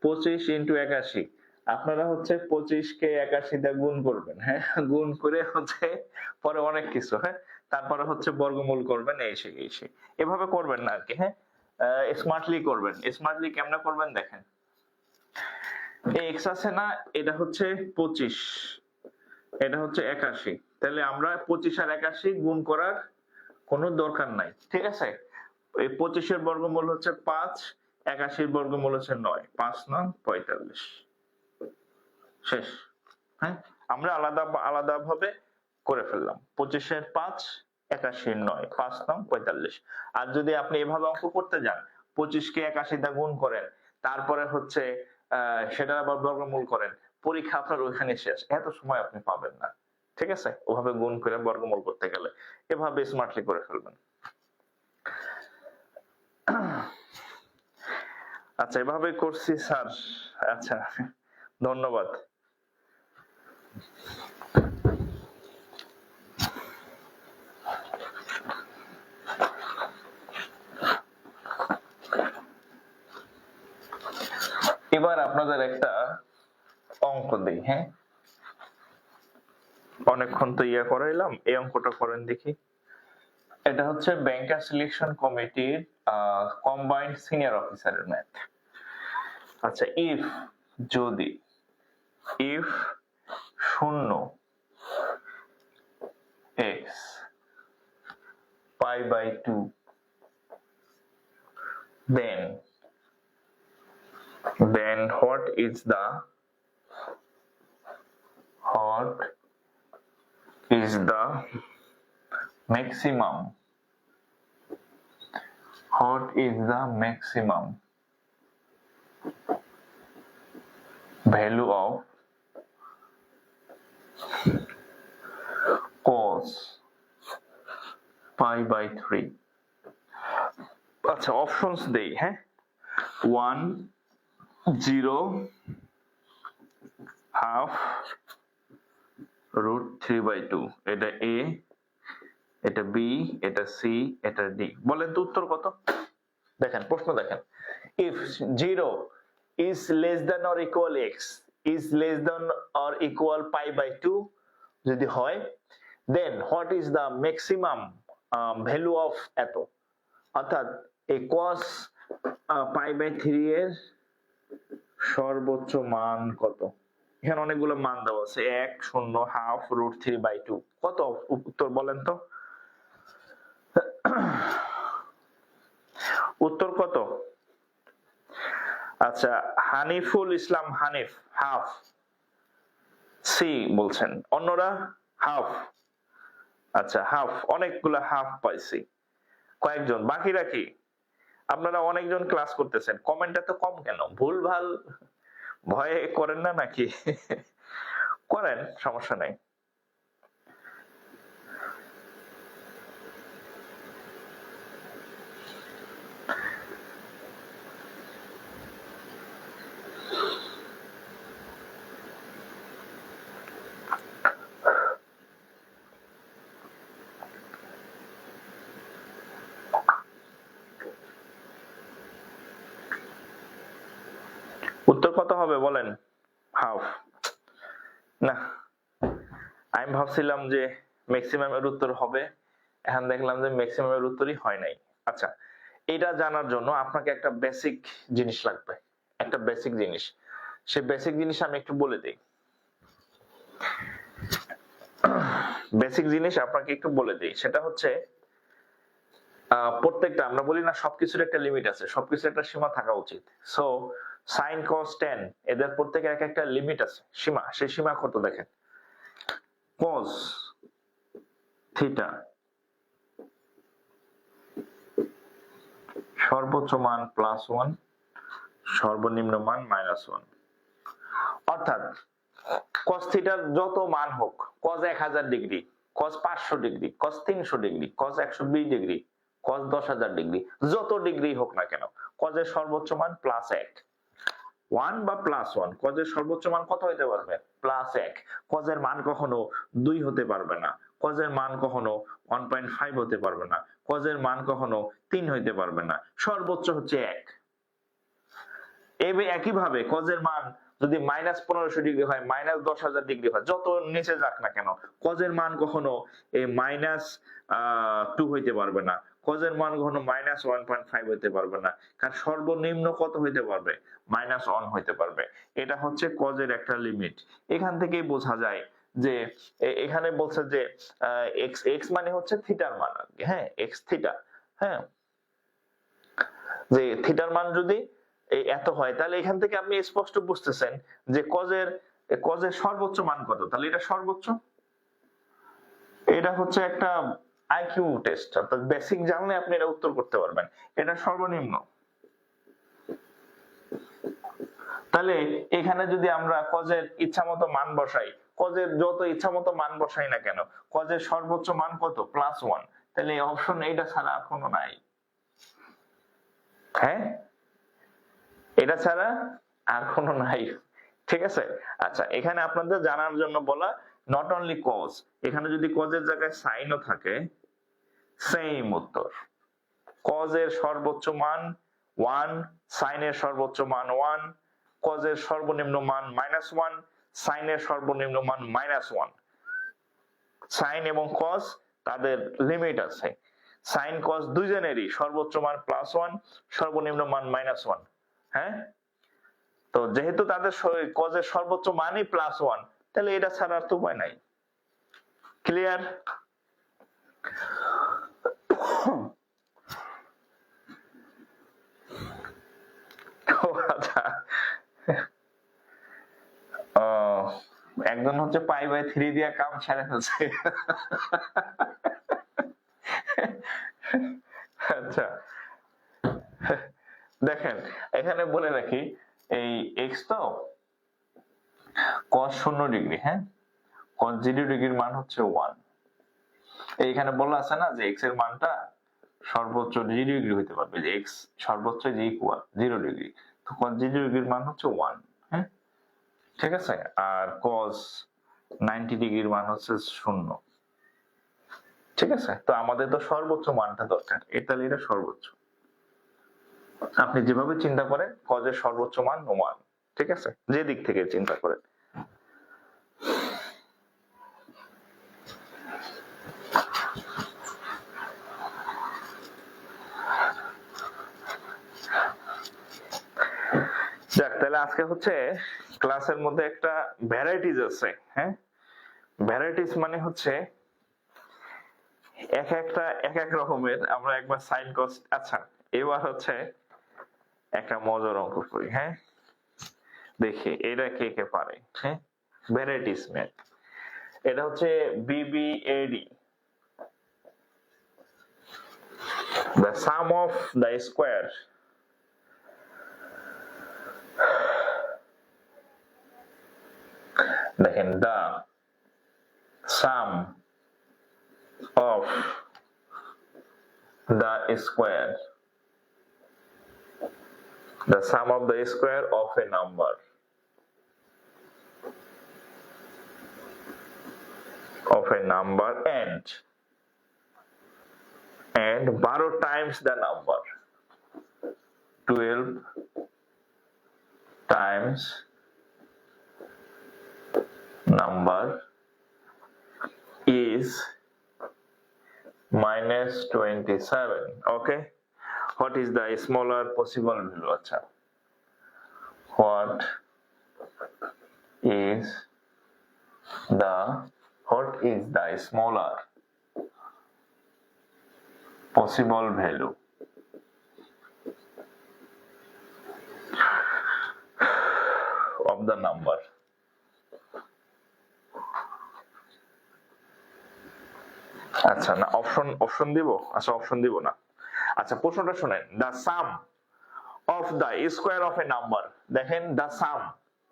25 ইন্টু 81। আপনারা হচ্ছে 25 কে 81 দিয়ে গুণ করবেন। হ্যাঁ, গুণ করে হচ্ছে পরে অনেক কিছু, হ্যাঁ তারপরে হচ্ছে বর্গমূল করবেন, এই সেই এভাবে করবেন না আর কি। হ্যাঁ, স্মার্টলি করবেন। স্মার্টলি কেমনে করবেন দেখেন, এই x আছে না, এটা হচ্ছে 25, এটা হচ্ছে 81, তাহলে আমরা 25 আর 81 গুণ করার কোনো দরকার নাই, ঠিক আছে? এই 25 এর বর্গমূল হচ্ছে 5, 81 এর বর্গমূল হচ্ছে 9, 5 9 45, শেষ। হ্যাঁ, আমরা আলাদা আলাদা ভাবে করে ফেললাম, 25 এর 5, 81 এর 9, 5 9 45। আর যদি আপনি এভাবে অঙ্ক করতে যান, 25 কে 81 দিয়ে গুণ করেন, তারপরে হচ্ছে সেটা আবার বর্গমূল করেন, পরীক্ষা আপনার ওইখানে শেষ, এত সময় আপনি পাবেন না, ঠিক আছে? ওভাবে গুণ করে বর্গমূল করতে গেলে এভাবে স্মার্টলি করে ফেলবেন। আচ্ছা এভাবে করছি স্যার, আচ্ছা ধন্যবাদ। এবার আপনাদের একটা অঙ্ক দেই। হ্যাঁ, অনেকক্ষণ তো ইয়া করাইলাম, এই অঙ্কটা করেন দেখি। এটা হচ্ছে ব্যাংকার সিলেকশন কমিটির কম্বাইন্ড সিনিয়র অফিসারের ম্যাথ। আচ্ছা ইফ, যদি, if 0 x pi by 2, then what is the maximum. What is the maximum value of cos pi by 3? আচ্ছা অপশনস দেই, হ্যাঁ, 1 0 হাফ রুট 3 বাই 2, এটা এ, এটা বি, এটা সি, এটা ডি। বলেন তো উত্তর কত? দেখেন প্রশ্ন দেখেন, if 0 is less than or equal x is less than or equal pi by 2 যদি হয়, then what is the maximum value of এত, অর্থাৎ এই cos pi by 3 এর সর্বোচ্চ মান কত? এখানে অনেকগুলো মান দেওয়া আছে, 1 0 হাফ রুট 3 বাই 2, কত উত্তর বলেন তো? উত্তর কত? আচ্ছা হানিফুল ইসলাম হানিফ হাফ সি বলছেন, অন্যরা হাফ। আচ্ছা হাফ, অনেকগুলো হাফ পাইছি, কয়েকজন, বাকিরা কি? আপনারা অনেকজন ক্লাস করতেছেন, কমেন্টটা তো কম কেন? ভুলভাল ভয়ে করেন না নাকি? করেন, সমস্যা নাই। উত্তর কত হবে বলেন? হাফ না, আমি ভাবছিলাম যে ম্যাক্সিমাম এর উত্তর হবে, এখন দেখলাম যে ম্যাক্সিমাম এর উত্তরই হয় নাই। আচ্ছা এটা জানার জন্য আপনাকে একটা বেসিক জিনিস লাগবে, একটা বেসিক জিনিস, সেই বেসিক জিনিস আমি একটু বলে দিই। বেসিক জিনিস আপনাকে একটু বলে দিই, সেটা হচ্ছে প্রত্যেকটা, আমরা বলি না সবকিছুর একটা লিমিট আছে, সবকিছুর একটা সীমা থাকা উচিত। সো sin cos tan এদের প্রত্যেকের এক একটা লিমিট আছে, সীমা। সেই সীমা কত দেখেন, cos থিটা সর্বোচ্চ মান +1, সর্বনিম্ন মান -1। অর্থাৎ cos থিটার যত মান হোক, cos 1000 degree, cos 500 degree, cos 300 degree, cos 120 degree, cos 10000 degree, যত ডিগ্রি হোক না কেন, cos এর সর্বোচ্চ মান +1, 1 বা +1, cos এর সর্বোচ্চ মান কত হতে পারবে? +1। cos এর মান কখনো 2 হতে পারবে না, cos এর মান কখনো 1.5 হতে পারবে না, cos এর মান কখনো 3 হইতে পারবে না, সর্বোচ্চ হচ্ছে 1। একই ভাবে cos এর মান যদি -1500 ডিগ্রি হয়, -10000 ডিগ্রি হয়, যত নিচে যাক না কেন, cos এর মান কখনো এই -2 হইতে পারবে না, cos এর মান কখনো -1.5 হইতে পারবে না, কারণ সর্বনিম্ন কত হইতে পারবে? -1 হইতে পারবে। এটা হচ্ছে cos এর একটা লিমিট। এখান থেকেই বোঝা যায় যে এখানে বলছে যে x মানে হচ্ছে থিটার মান, হ্যাঁ, x থিটা, হ্যাঁ, যে থিটার মান যদি এত হয়, তাহলে এখান থেকে আপনি স্পষ্ট বুঝতেছেন যে cos এর সর্বোচ্চ মান কত। তাহলে এটা সর্বোচ্চ, এটা হচ্ছে একটা আইকিউ টেস্ট, অর্থাৎ বেসিক জানলে আপনি এটা উত্তর করতে পারবেন। এটা সর্বনিম্ন। তাহলে এখানে যদি আমরা cos এর ইচ্ছামতো মান বসাই, cos এর যত ইচ্ছামতো মান বসাই না কেন, cos এর সর্বোচ্চ মান কত? +1। তাহলে এই অপশন এইটা ছাড়া আর কোনো নাই, হ্যাঁ, এটা ছাড়া আর কোনো নাই, ঠিক আছে? আচ্ছা এখানে আপনাদের জানার জন্য বলা, নট অনলি cos, এখানে যদি cos এর জায়গায় sin ও থাকে, সেম উত্তর। cos এর সর্বোচ্চ মান 1, sin এর সর্বোচ্চ মান 1, cos এর সর্বনিম্ন মান -1, sin এর সর্বনিম্ন মান -1। sin এবং cos তাদের লিমিট আছে, sin cos দুইজনেরই সর্বোচ্চ মান +1, সর্বনিম্ন মান -1, হ্যাঁ। তো যেহেতু তাদের cos এর সর্বোচ্চ মানই +1, তাহলে এটা ছাড়া আর তো উপায় নাই। ক্লিয়ার? আচ্ছা, একজন হচ্ছে π/3 দিয়ে কাম ছেড়ে ফেলছে। আচ্ছা দেখেন এখানে বলে রাখি এই x তো cos 0 ডিগ্রি, হ্যাঁ cos 0 ডিগ্রির মান হচ্ছে 1। এইখানে বলা আছে না যে x এর মানটা সর্বোচ্চ 0 ডিগ্রি হতে পারবে, যে x সর্বোচ্চ যে ইকুয়াল 0 ডিগ্রি, তো cos 0 ডিগ্রির মান হচ্ছে 1, হ্যাঁ ঠিক আছে। আর cos 90 ডিগ্রির মান হচ্ছে 0, ঠিক আছে। তো আমাদের তো সর্বোচ্চ মানটা দরকার, তাহলে এটা সর্বোচ্চ। আপনি যেভাবে চিন্তা করেন cos এর সর্বোচ্চ মান 1, ঠিক আছে, যে দিক থেকে চিন্তা করেন। যাক, তাহলে আজকে হচ্ছে ক্লাসের মধ্যে একটা ভ্যারাইটিস আছে, হ্যাঁ ভ্যারাইটিস মানে হচ্ছে এক এক রকমের। আমরা একবার সাইন কস, আচ্ছা এবার হচ্ছে একটা মজার অঙ্ক করি, হ্যাঁ দেখি এটা কে কে পারে। হ্যাঁ ভ্যারাইটিস ম্যাথ, এটা হচ্ছে বিবিএডি, the sum of the square দেখেন the sum of the square, the sum of the square of a number and 12 times the number, 12 times number is minus 27. Okay, what is the smaller possible value? আচ্ছা, what is the smaller possible value of the number? আচ্ছা না option দিব, আচ্ছা option দিব না। আচ্ছা প্রশ্নটা শুনেন, the sum of the square of a number, দেখেন the sum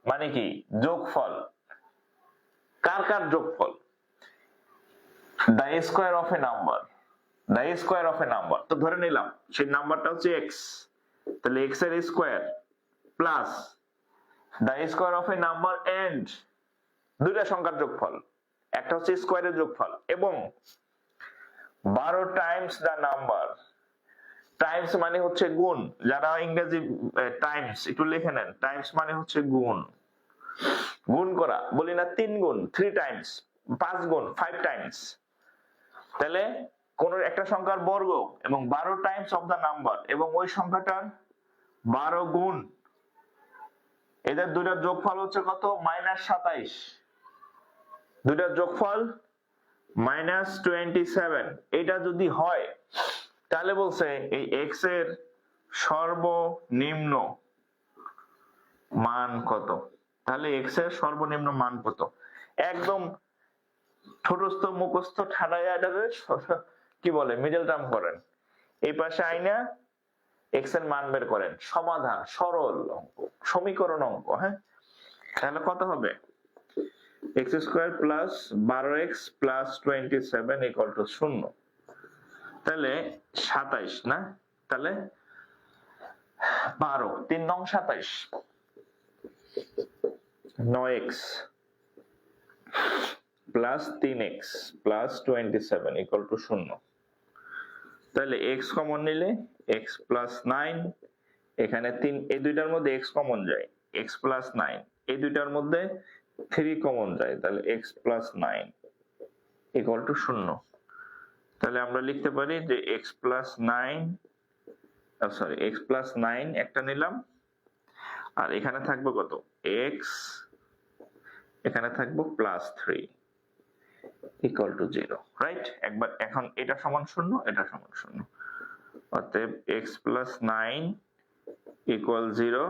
মানে কি যোগফল, কার কার যোগফল, the square of a number, the square of a number, তো ধরে নিলাম সেই নাম্বারটা হচ্ছে x, তাহলে x এর square plus the square of a number and দুইটা সংখ্যার যোগফল, একটা হচ্ছে স্কয়ারের যোগফল এবং 12 টাইমস দ্য নাম্বার, টাইমস মানে হচ্ছে গুণ, যারা ইংরেজি টাইমস একটু লিখে নেন, টাইমস মানে হচ্ছে গুণ, গুণ করা, বলি না 3 গুণ 3 টাইমস, 5 গুণ 5 টাইমস, তাহলে কোন একটা সংখ্যার বর্গ এবং 12 টাইমস অফ দা নাম্বার এবং ওই সংখ্যাটার 12 গুণ, এদের দুইটার যোগফল হচ্ছে কত, -27, দুইটার যোগফল -27। এটা যদি হয় তাহলে বলছে এই x এর সর্বনিম্ন মান কত, তাহলে x এর সর্বনিম্ন মান কত, একদম ঠোঁটস্থ মুখস্থ ঠাড়াইয়া কি বলে মিডল টার্ম করেন, এই পাশে আইনা x এর মান বের করেন, সমাধান সরল অঙ্ক, সমীকরণ অঙ্ক, হ্যাঁ তাহলে কত হবে, x square plus 12x plus 27 equal to 0, তাহলে 27 না, তাহলে 12 3 নং 27, 9x plus 3x plus 27 equal to 0, তাহলে x কমন নিলে x প্লাস 9, এখানে 3, এই দুইটার মধ্যে x কমন যায়, x প্লাস 9, এই দুইটার মধ্যে 3 কমন যায়, তাহলে x প্লাস 9 ইকুয়াল টু 0। তাহলে আমরা লিখতে পারি যে x plus 9, sorry x plus 9 একটা নিলাম, আর এখানে থাকবে কত x, এখানে থাকবে প্লাস 3 ইকুয়াল টু 0, রাইট। একবার এখন এটা সমান 0, এটা সমান 0, অতএব x প্লাস 9 ইকুয়াল 0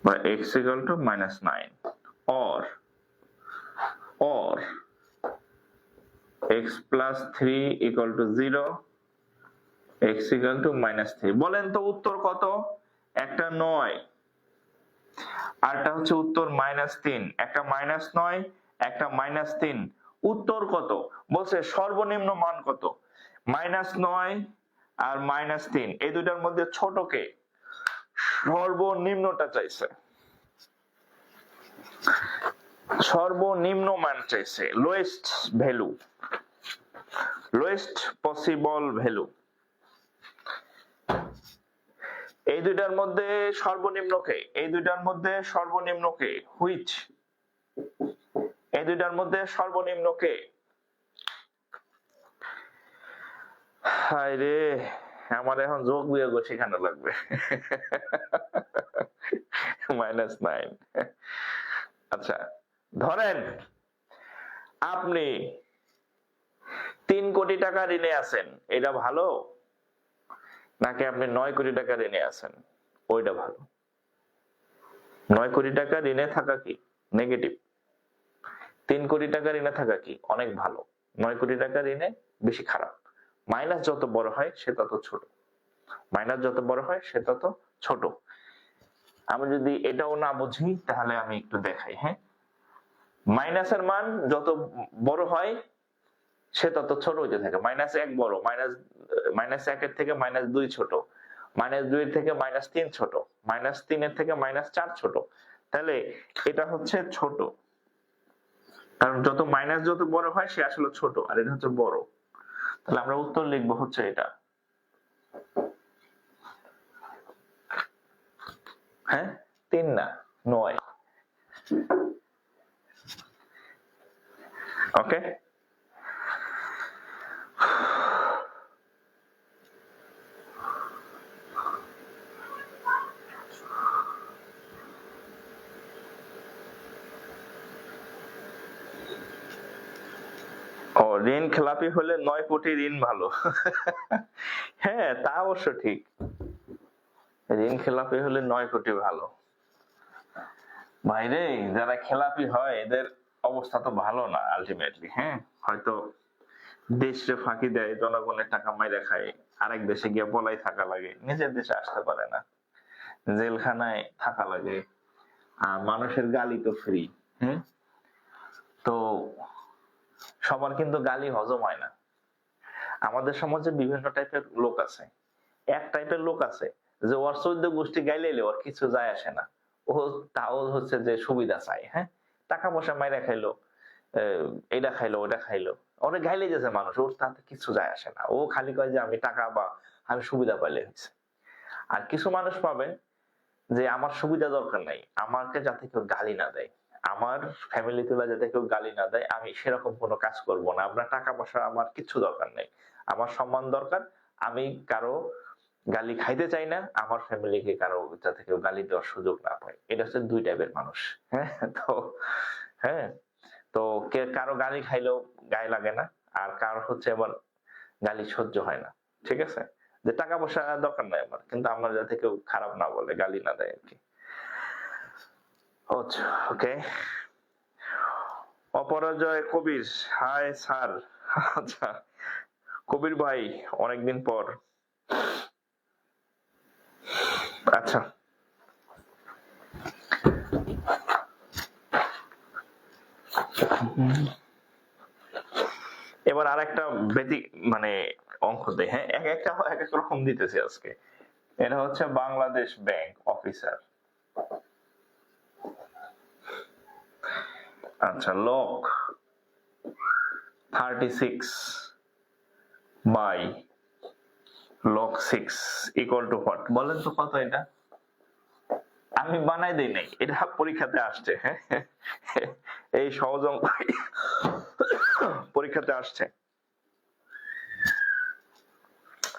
বা x equal to -9, or x plus 3 equal to 0 x equal to -3। বলেন তো উত্তর কত? একটা 9, আরটা হচ্ছে উত্তর -3, একটা -9, একটা -3। উত্তর কত? বলছে সর্বনিম্ন মান কত? -9 আর -3, এই দুটার মধ্যে ছোট কে? সর্বনিম্নটা চাইছে, সর্বনিম্ন মান চাইছে, lowest value, lowest possible value. এই দুইটার মধ্যে সর্বনিম্ন কে? এই দুইটার মধ্যে সর্বনিম্ন কে? হুইচ? এই দুইটার মধ্যে সর্বনিম্ন কে? হায় রে, আমার এখন যোগ বিয়োগ শেখানো লাগবে। -9। আচ্ছা, ধরেন আপনি 3 কোটি টাকা ঋণে আছেন, এটা ভালো? নাকি আপনি 9 কোটি টাকা ঋণে আছেন, ওইটা ভালো? 9 কোটি টাকা ঋণে থাকা কি নেগেটিভ, 3 কোটি টাকা ঋণে থাকা কি অনেক ভালো, 9 কোটি টাকা ঋণে বেশি খারাপ। মাইনাস যত বড় হয় সে তত ছোট, মাইনাস যত বড় হয় সে তত ছোট। আমি যদি এটাও না বুঝি তাহলে আমি একটু দেখাই। হ্যাঁ, মাইনাসের মান যত বড় হয় সে তত ছোট হইতে থাকে। -1 বড়, -1 এর থেকে -2 ছোট, -2 এর থেকে -3 ছোট, -3 এর থেকে -4 ছোট। তাহলে এটা হচ্ছে ছোট, কারণ যত মাইনাস যত বড় হয় সে আসলে ছোট, আর এটা হচ্ছে বড়। তাহলে আমরা উত্তর লিখবো হচ্ছে এটা। হ্যাঁ, 3 না, 9। ওকে, ও ঋণ খেলাপি হলে 9 কোটি ঋণ ভালো। হ্যাঁ, তা অবশ্য ঠিক, ঋণ খেলাপি হলে 9 কোটি ভালো। ভাইরে, যারা খেলাপি হয় এদের অবস্থা তো ভালো না আলটিমেটলি। হ্যাঁ, হয়তো দেশে ফাঁকি দেয়, জনগণের টাকা মাইরা খায়, আরেক দেশে গিয়ে পলাই থাকা লাগে, নিজের দেশে আসতে পারে না, জেলখানায় থাকা লাগে, আর মানুষের গালি তো ফ্রি। হ্যাঁ, তো সবার কিন্তু গালি হজম হয় না। আমাদের সমাজে বিভিন্ন টাইপের লোক আছে। এক টাইপের লোক আছে যে ওর 14 গোষ্ঠী গাইলে ওর কিছু যায় আসে না, ও তাও হচ্ছে যে সুবিধা চাই। হ্যাঁ, টাকা পয়সা মাইরা খাইলো, এটা খাইলো ওটা খাইলো, ওরে গাইলে যেছে মানুষ, ওর তাতে কিছু যায় আসে না, ও খালি কয় যে আমি টাকা বা আমি সুবিধা পাইলে হয়েছে। আর কিছু মানুষ পাবেন যে আমার সুবিধা দরকার নাই, আমাকে যাতে কেউ গালি না দেয়, আমার ফ্যামিলি তুলা যাতে কেউ গালি না দেয়, আমি সেরকম কোনো কাজ করব না, আমরা টাকা পয়সা আমার কিছু দরকার নেই, আমার সম্মান দরকার, আমি কারো গালি খাইতে চাই না, আমার ফ্যামিলিকে কারো যাতে কেউ গালি দেওয়ার সুযোগ না পায়। এটা হচ্ছে 2 টাইপের মানুষ। হ্যাঁ, তো হ্যাঁ, তো কে কারো গালি খাইলেও গায়ে লাগে না, আর কার হচ্ছে আবার গালি সহ্য হয় না। ঠিক আছে, যে টাকা পয়সা দরকার নাই আমার, কিন্তু আমার যাতে কেউ খারাপ না বলে, গালি না দেয় আর কি। ওকে, অপরাজয় কবির, হাই স্যার। আচ্ছা কবির ভাই, অনেকদিন পর। আচ্ছা, এবার আরেকটা ব্যতিক মানে অঙ্ক দেয়। হ্যাঁ, এক একটা এক এক রকম দিতেছে আজকে। এটা হচ্ছে বাংলাদেশ ব্যাংক অফিসার। আচ্ছা, log 36 by log 6 equal to what? বলেন তো কত এটা? আমি বানাই দেই নাই, এটা পরীক্ষাতে আসছে। হ্যাঁ, এই সহজ অঙ্ক পরীক্ষাতে আসছে।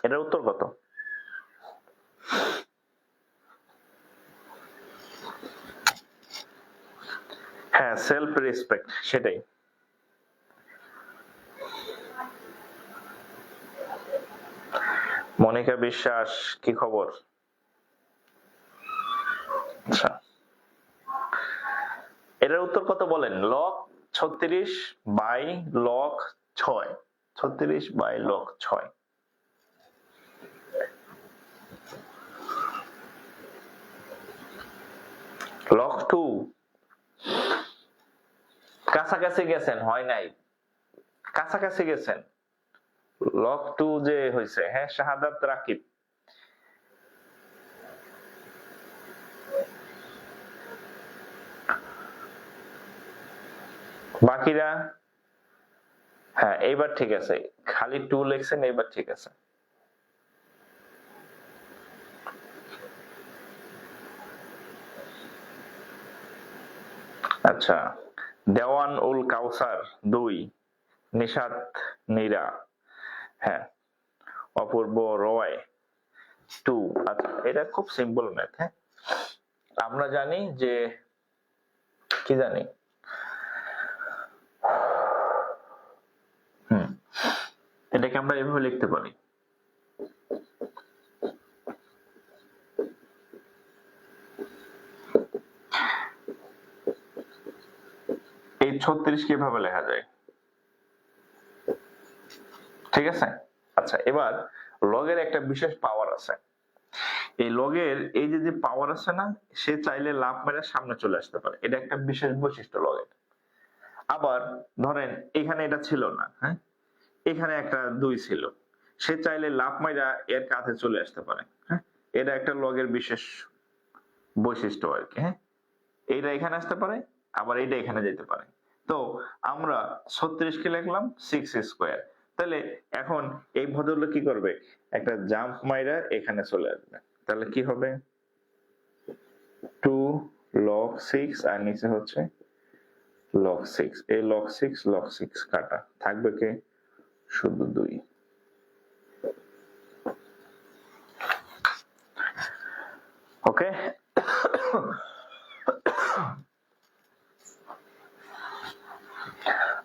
এটার উত্তর কত? হ্যাঁ, সেলফ রেসপেক্ট, সেটাই। মনিকা বিশ্বাস, কি খবর? আচ্ছা, এটার উত্তর কত বলেন? Log 36 by log 6, 36 by log 6। Log 2 কাছাকাছি গেছেন, হয় নাই, কাছাকাছি গেছেন। লগ 2 যে হইছে, হ্যাঁ, শাহাদাত রাকিব। বাকিরা, হ্যাঁ এইবার ঠিক আছে, খালি 2 লিখছেন, এইবার ঠিক আছে। আচ্ছা, দেওয়ান উল কাউসার 2, নিশাত নীরা, হ্যাঁ, অপূর্ব রয় 2। আচ্ছা, এটা খুব সিম্পল ম্যাথ। হ্যাঁ, আমরা জানি যে কি জানি, এটাকে আমরা এভাবে লিখতে পারি, এই 36 কিভাবে লেখা যায়, ঠিক আছে। আচ্ছা, এবার লগের একটা বিশেষ পাওয়ার আছে। এই লগের এই যে পাওয়ার আছে না, সে চাইলে লাফ মেরে সামনে চলে আসতে পারে, এটা একটা বিশেষ বৈশিষ্ট্য লগের। আবার ধরেন এখানে এটা ছিল না, হ্যাঁ, এখানে একটা 2 ছিল, সে চাইলে লাফ মাইরা এর কাছে চলে আসতে পারে, হ্যাঁ, এটা একটা লগের বিশেষ বৈশিষ্ট্য আর কি। হ্যাঁ, এইটা এখানে আসতে পারে, আবার এইটা এখানে যেতে পারে। তো আমরা 36 কে লিখলাম 6 স্কয়ার। তাহলে এখন এই ভদ্রলোক কি করবে, একটা জাম্প মাইরা এখানে চলে আসবে। তাহলে কি হবে, 2 log 6 আর নিচে হচ্ছে log 6, এই log 6 কাটা, থাকবে কে, শুধু 2। ওকে,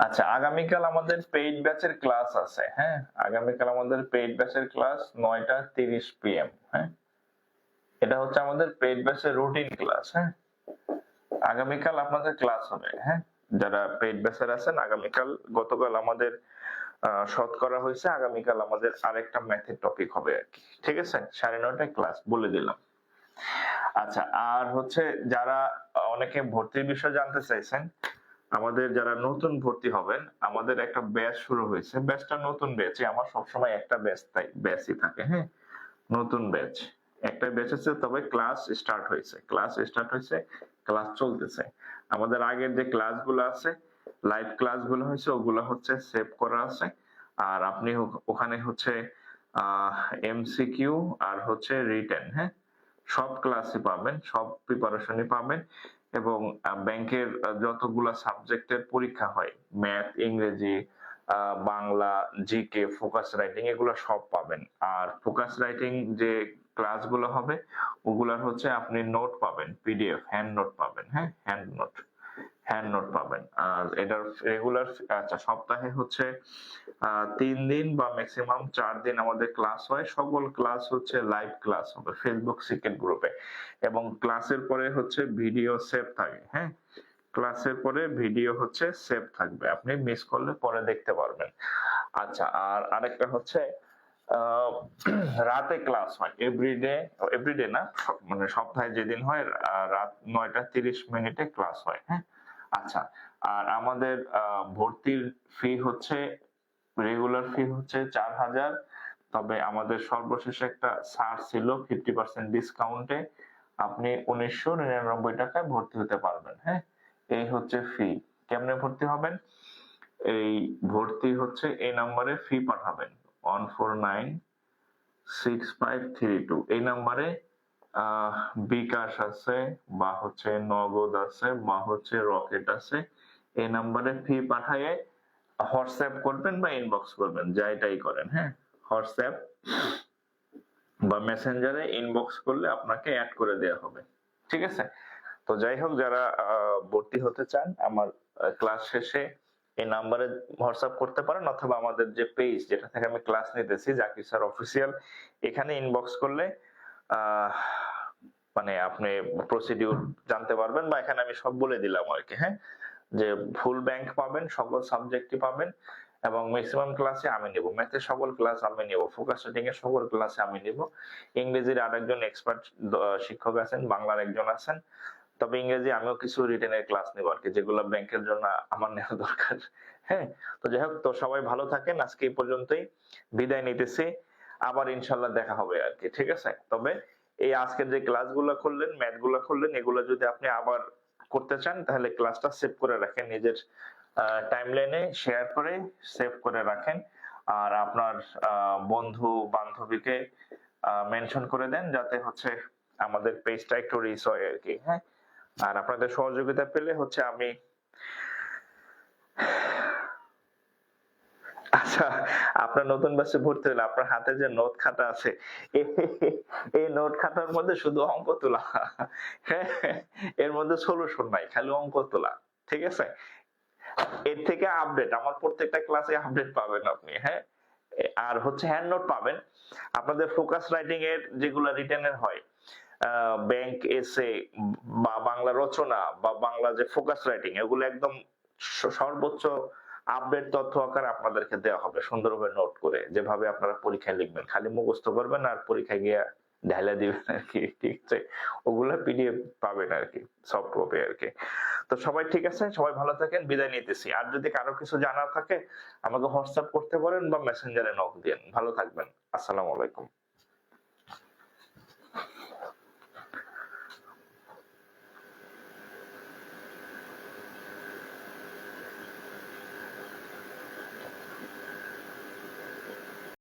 আচ্ছা, আগামীকাল আমাদের পেইড ব্যাচের ক্লাস আছে। হ্যাঁ, আগামীকাল আমাদের পেইড ব্যাচের ক্লাস 9:30 PM। হ্যাঁ, এটা হচ্ছে আমাদের পেইড ব্যাচের রুটিন ক্লাস। হ্যাঁ, আগামীকাল আপনাদের ক্লাস হবে। হ্যাঁ, যারা পেইড ব্যাচের আছেন, আগামীকাল, গতকাল আমাদের শতকরা হয়েছে, আগামীকাল আমাদের আরেকটা ম্যাথের টপিক হবে আর কি, ঠিক আছে। 9:30টায় ক্লাস বলে দিলাম। আচ্ছা, আর হচ্ছে যারা অনেকে ভর্তির বিষয়ে জানতে চাইছেন, আমাদের যারা নতুন ভর্তি হবেন, আমাদের একটা ব্যাচ শুরু হয়েছে। ব্যাচটা নতুন ব্যাচ, আমার সবসময় একটা ব্যাচই থাকে। হ্যাঁ, নতুন ব্যাচ, একটা ব্যাচ আছে, তবে ক্লাস স্টার্ট হয়েছে, ক্লাস চলতেছে। আমাদের আগের যে ক্লাসগুলো আছে, লাইভ ক্লাসগুলো হয়েছে, ওগুলো হচ্ছে সেভ করা আছে। আর আপনি ওখানে হচ্ছে এমসিকিউ আর হচ্ছে রিটেন, হ্যাঁ, সব ক্লাসই পাবেন, সব প্রিপারেশনই পাবেন। এবং ব্যাংকের যতগুলা সাবজেক্টের পরীক্ষা হয়, ম্যাথ, ইংরেজি, বাংলা, জিকে, ফোকাস রাইটিং, এগুলো সব পাবেন। আর ফোকাস রাইটিং যে ক্লাসগুলো হবে, ওগুলার হচ্ছে আপনি নোট পাবেন, পিডিএফ হ্যান্ড নোট পাবেন। হ্যাঁ, হ্যান্ড নোট পাবেন। আর এটার রেগুলার, আচ্ছা, সপ্তাহে হচ্ছে 3 দিন বা ম্যাক্সিমাম 4 দিন আমাদের ক্লাস হয়। সকল ক্লাস হচ্ছে লাইভ ক্লাস হবে ফেসবুক সিক্রেট গ্রুপে, এবং ক্লাসের পরে হচ্ছে ভিডিও সেভ থাকে। হ্যাঁ, ক্লাসের পরে ভিডিও হচ্ছে সেভ থাকবে, আপনি মিস করলে পরে দেখতে পারবেন। আচ্ছা, আর আরেকটা হচ্ছে রাতে ক্লাস হয়, এভরিডে না, মানে সপ্তাহে যেদিন হয়, রাত 9:30 ক্লাস হয়। হ্যাঁ, আচ্ছা, আর আমাদের ভর্তির ফি হচ্ছে, রেগুলার ফি হচ্ছে 4,000। তবে আমাদের সর্বশেষ একটা ছাড় ছিল, 50% ডিসকাউন্টে আপনি 1999 টাকায় ভর্তি হতে পারবেন। হ্যাঁ, এই হচ্ছে ফি। কেমনে ভর্তি হবেন, এই ভর্তি হচ্ছে এই নাম্বারে ফি পাঠাবেন, 14965332, এই নাম্বারে বিকাশ আছে, বা হচ্ছে নগদ আছে, বা হচ্ছে রকেট আছে। এই নাম্বারে ফি পাঠায়ে হোয়াটসঅ্যাপ করবেন বা ইনবক্স করবেন, যা এটাই করেন। হ্যাঁ, হোয়াটসঅ্যাপ বা মেসেঞ্জারে ইনবক্স করলে আপনাকে অ্যাড করে দেওয়া হবে, ঠিক আছে। তো যাই হোক, যারা ভর্তি হতে চান, আমার ক্লাস শেষে এই নাম্বারে হোয়াটসঅ্যাপ করতে পারেন, অথবা আমাদের যে পেজ, যেটা থেকে আমি ক্লাস নিতেছি, জাকির স্যার অফিসিয়াল, এখানে ইনবক্স করলে আহ মানে আপনি প্রসিডিউর জানতে পারবেন, বা এখানে আমি সব বলে দিলাম আর কি। হ্যাঁ, যে ফুল ব্যাংক পাবেন, সকল সাবজেক্টই পাবেন, এবং ম্যাক্সিমাম ক্লাসে আমি নেব, ম্যাথের সকল ক্লাস আমি নেব, ফোকাস রাইটিং এর সকল ক্লাসে আমি নেব। ইংরেজির আরেকজন এক্সপার্ট শিক্ষক আছেন, বাংলার একজন আছেন, তবে ইংরেজি আমিও কিছু রিটেনের ক্লাস নেবো আর কি, যেগুলো ব্যাংকের জন্য আমার নেওয়া দরকার। হ্যাঁ, তো যাই হোক, তো সবাই ভালো থাকেন, আজকে এই পর্যন্তই, বিদায় নিতেছি। আবার ইনশাল্লাহ দেখা হবে আর কি, ঠিক আছে? তবে এই আজকের যে ক্লাসগুলো করলেন, ম্যাথ গুলো করলেন, এগুলো যদি আপনি আবার করতে চান তাহলে ক্লাসটা সেভ করে রাখেন নিজের টাইমলাইনে, শেয়ার করে সেভ করে রাখেন। আর আপনার বন্ধু বান্ধবীকে মেনশন করে দেন, যাতে হচ্ছে আমাদের পেজটা একটু রিচ হয় আর কি। হ্যাঁ, আর আপনাদের সহযোগিতা পেলে হচ্ছে আমি, আচ্ছা, আপনার নতুন ব্যাচে ভর্তি হলে আপনার হাতে যে নোট খাতা আছে, এই নোট খাতার মধ্যে শুধু অঙ্ক তোলা। হ্যাঁ, এর মধ্যে সলিউশন নাই, খালি অঙ্ক তোলা। ঠিক আছে? এর থেকে আপডেট আমার প্রত্যেকটা ক্লাসে আপডেট পাবেন আপনি। হ্যাঁ, আর হচ্ছে হ্যান্ড নোট পাবেন আপনাদের ফোকাস রাইটিং এর, যেগুলো রিটেনের হয়, ব্যাংক এসে বা বাংলা রচনা বা বাংলা যে ফোকাস রাইটিং, এগুলো একদম সর্বোচ্চ আপডেট তথ্য আকারে আপনাদেরকে দেওয়া হবে, সুন্দরভাবে নোট করে, যেভাবে আপনারা পরীক্ষায় লিখবেন। খালি মুখস্থ করবেন আর পরীক্ষায় গিয়ে ঢাইলা দিবেন আর কি, ঠিক আছে? ওগুলা পিডিএফ পাবেন আর কি, সফট কপি আর কি। তো সবাই ঠিক আছে, সবাই ভালো থাকেন, বিদায় নিতেছি। আর যদি কারো কিছু জানার থাকে আমাকে হোয়াটসঅ্যাপ করতে পারেন বা মেসেঞ্জারে নক দিন। ভালো থাকবেন। আসসালামু আলাইকুম।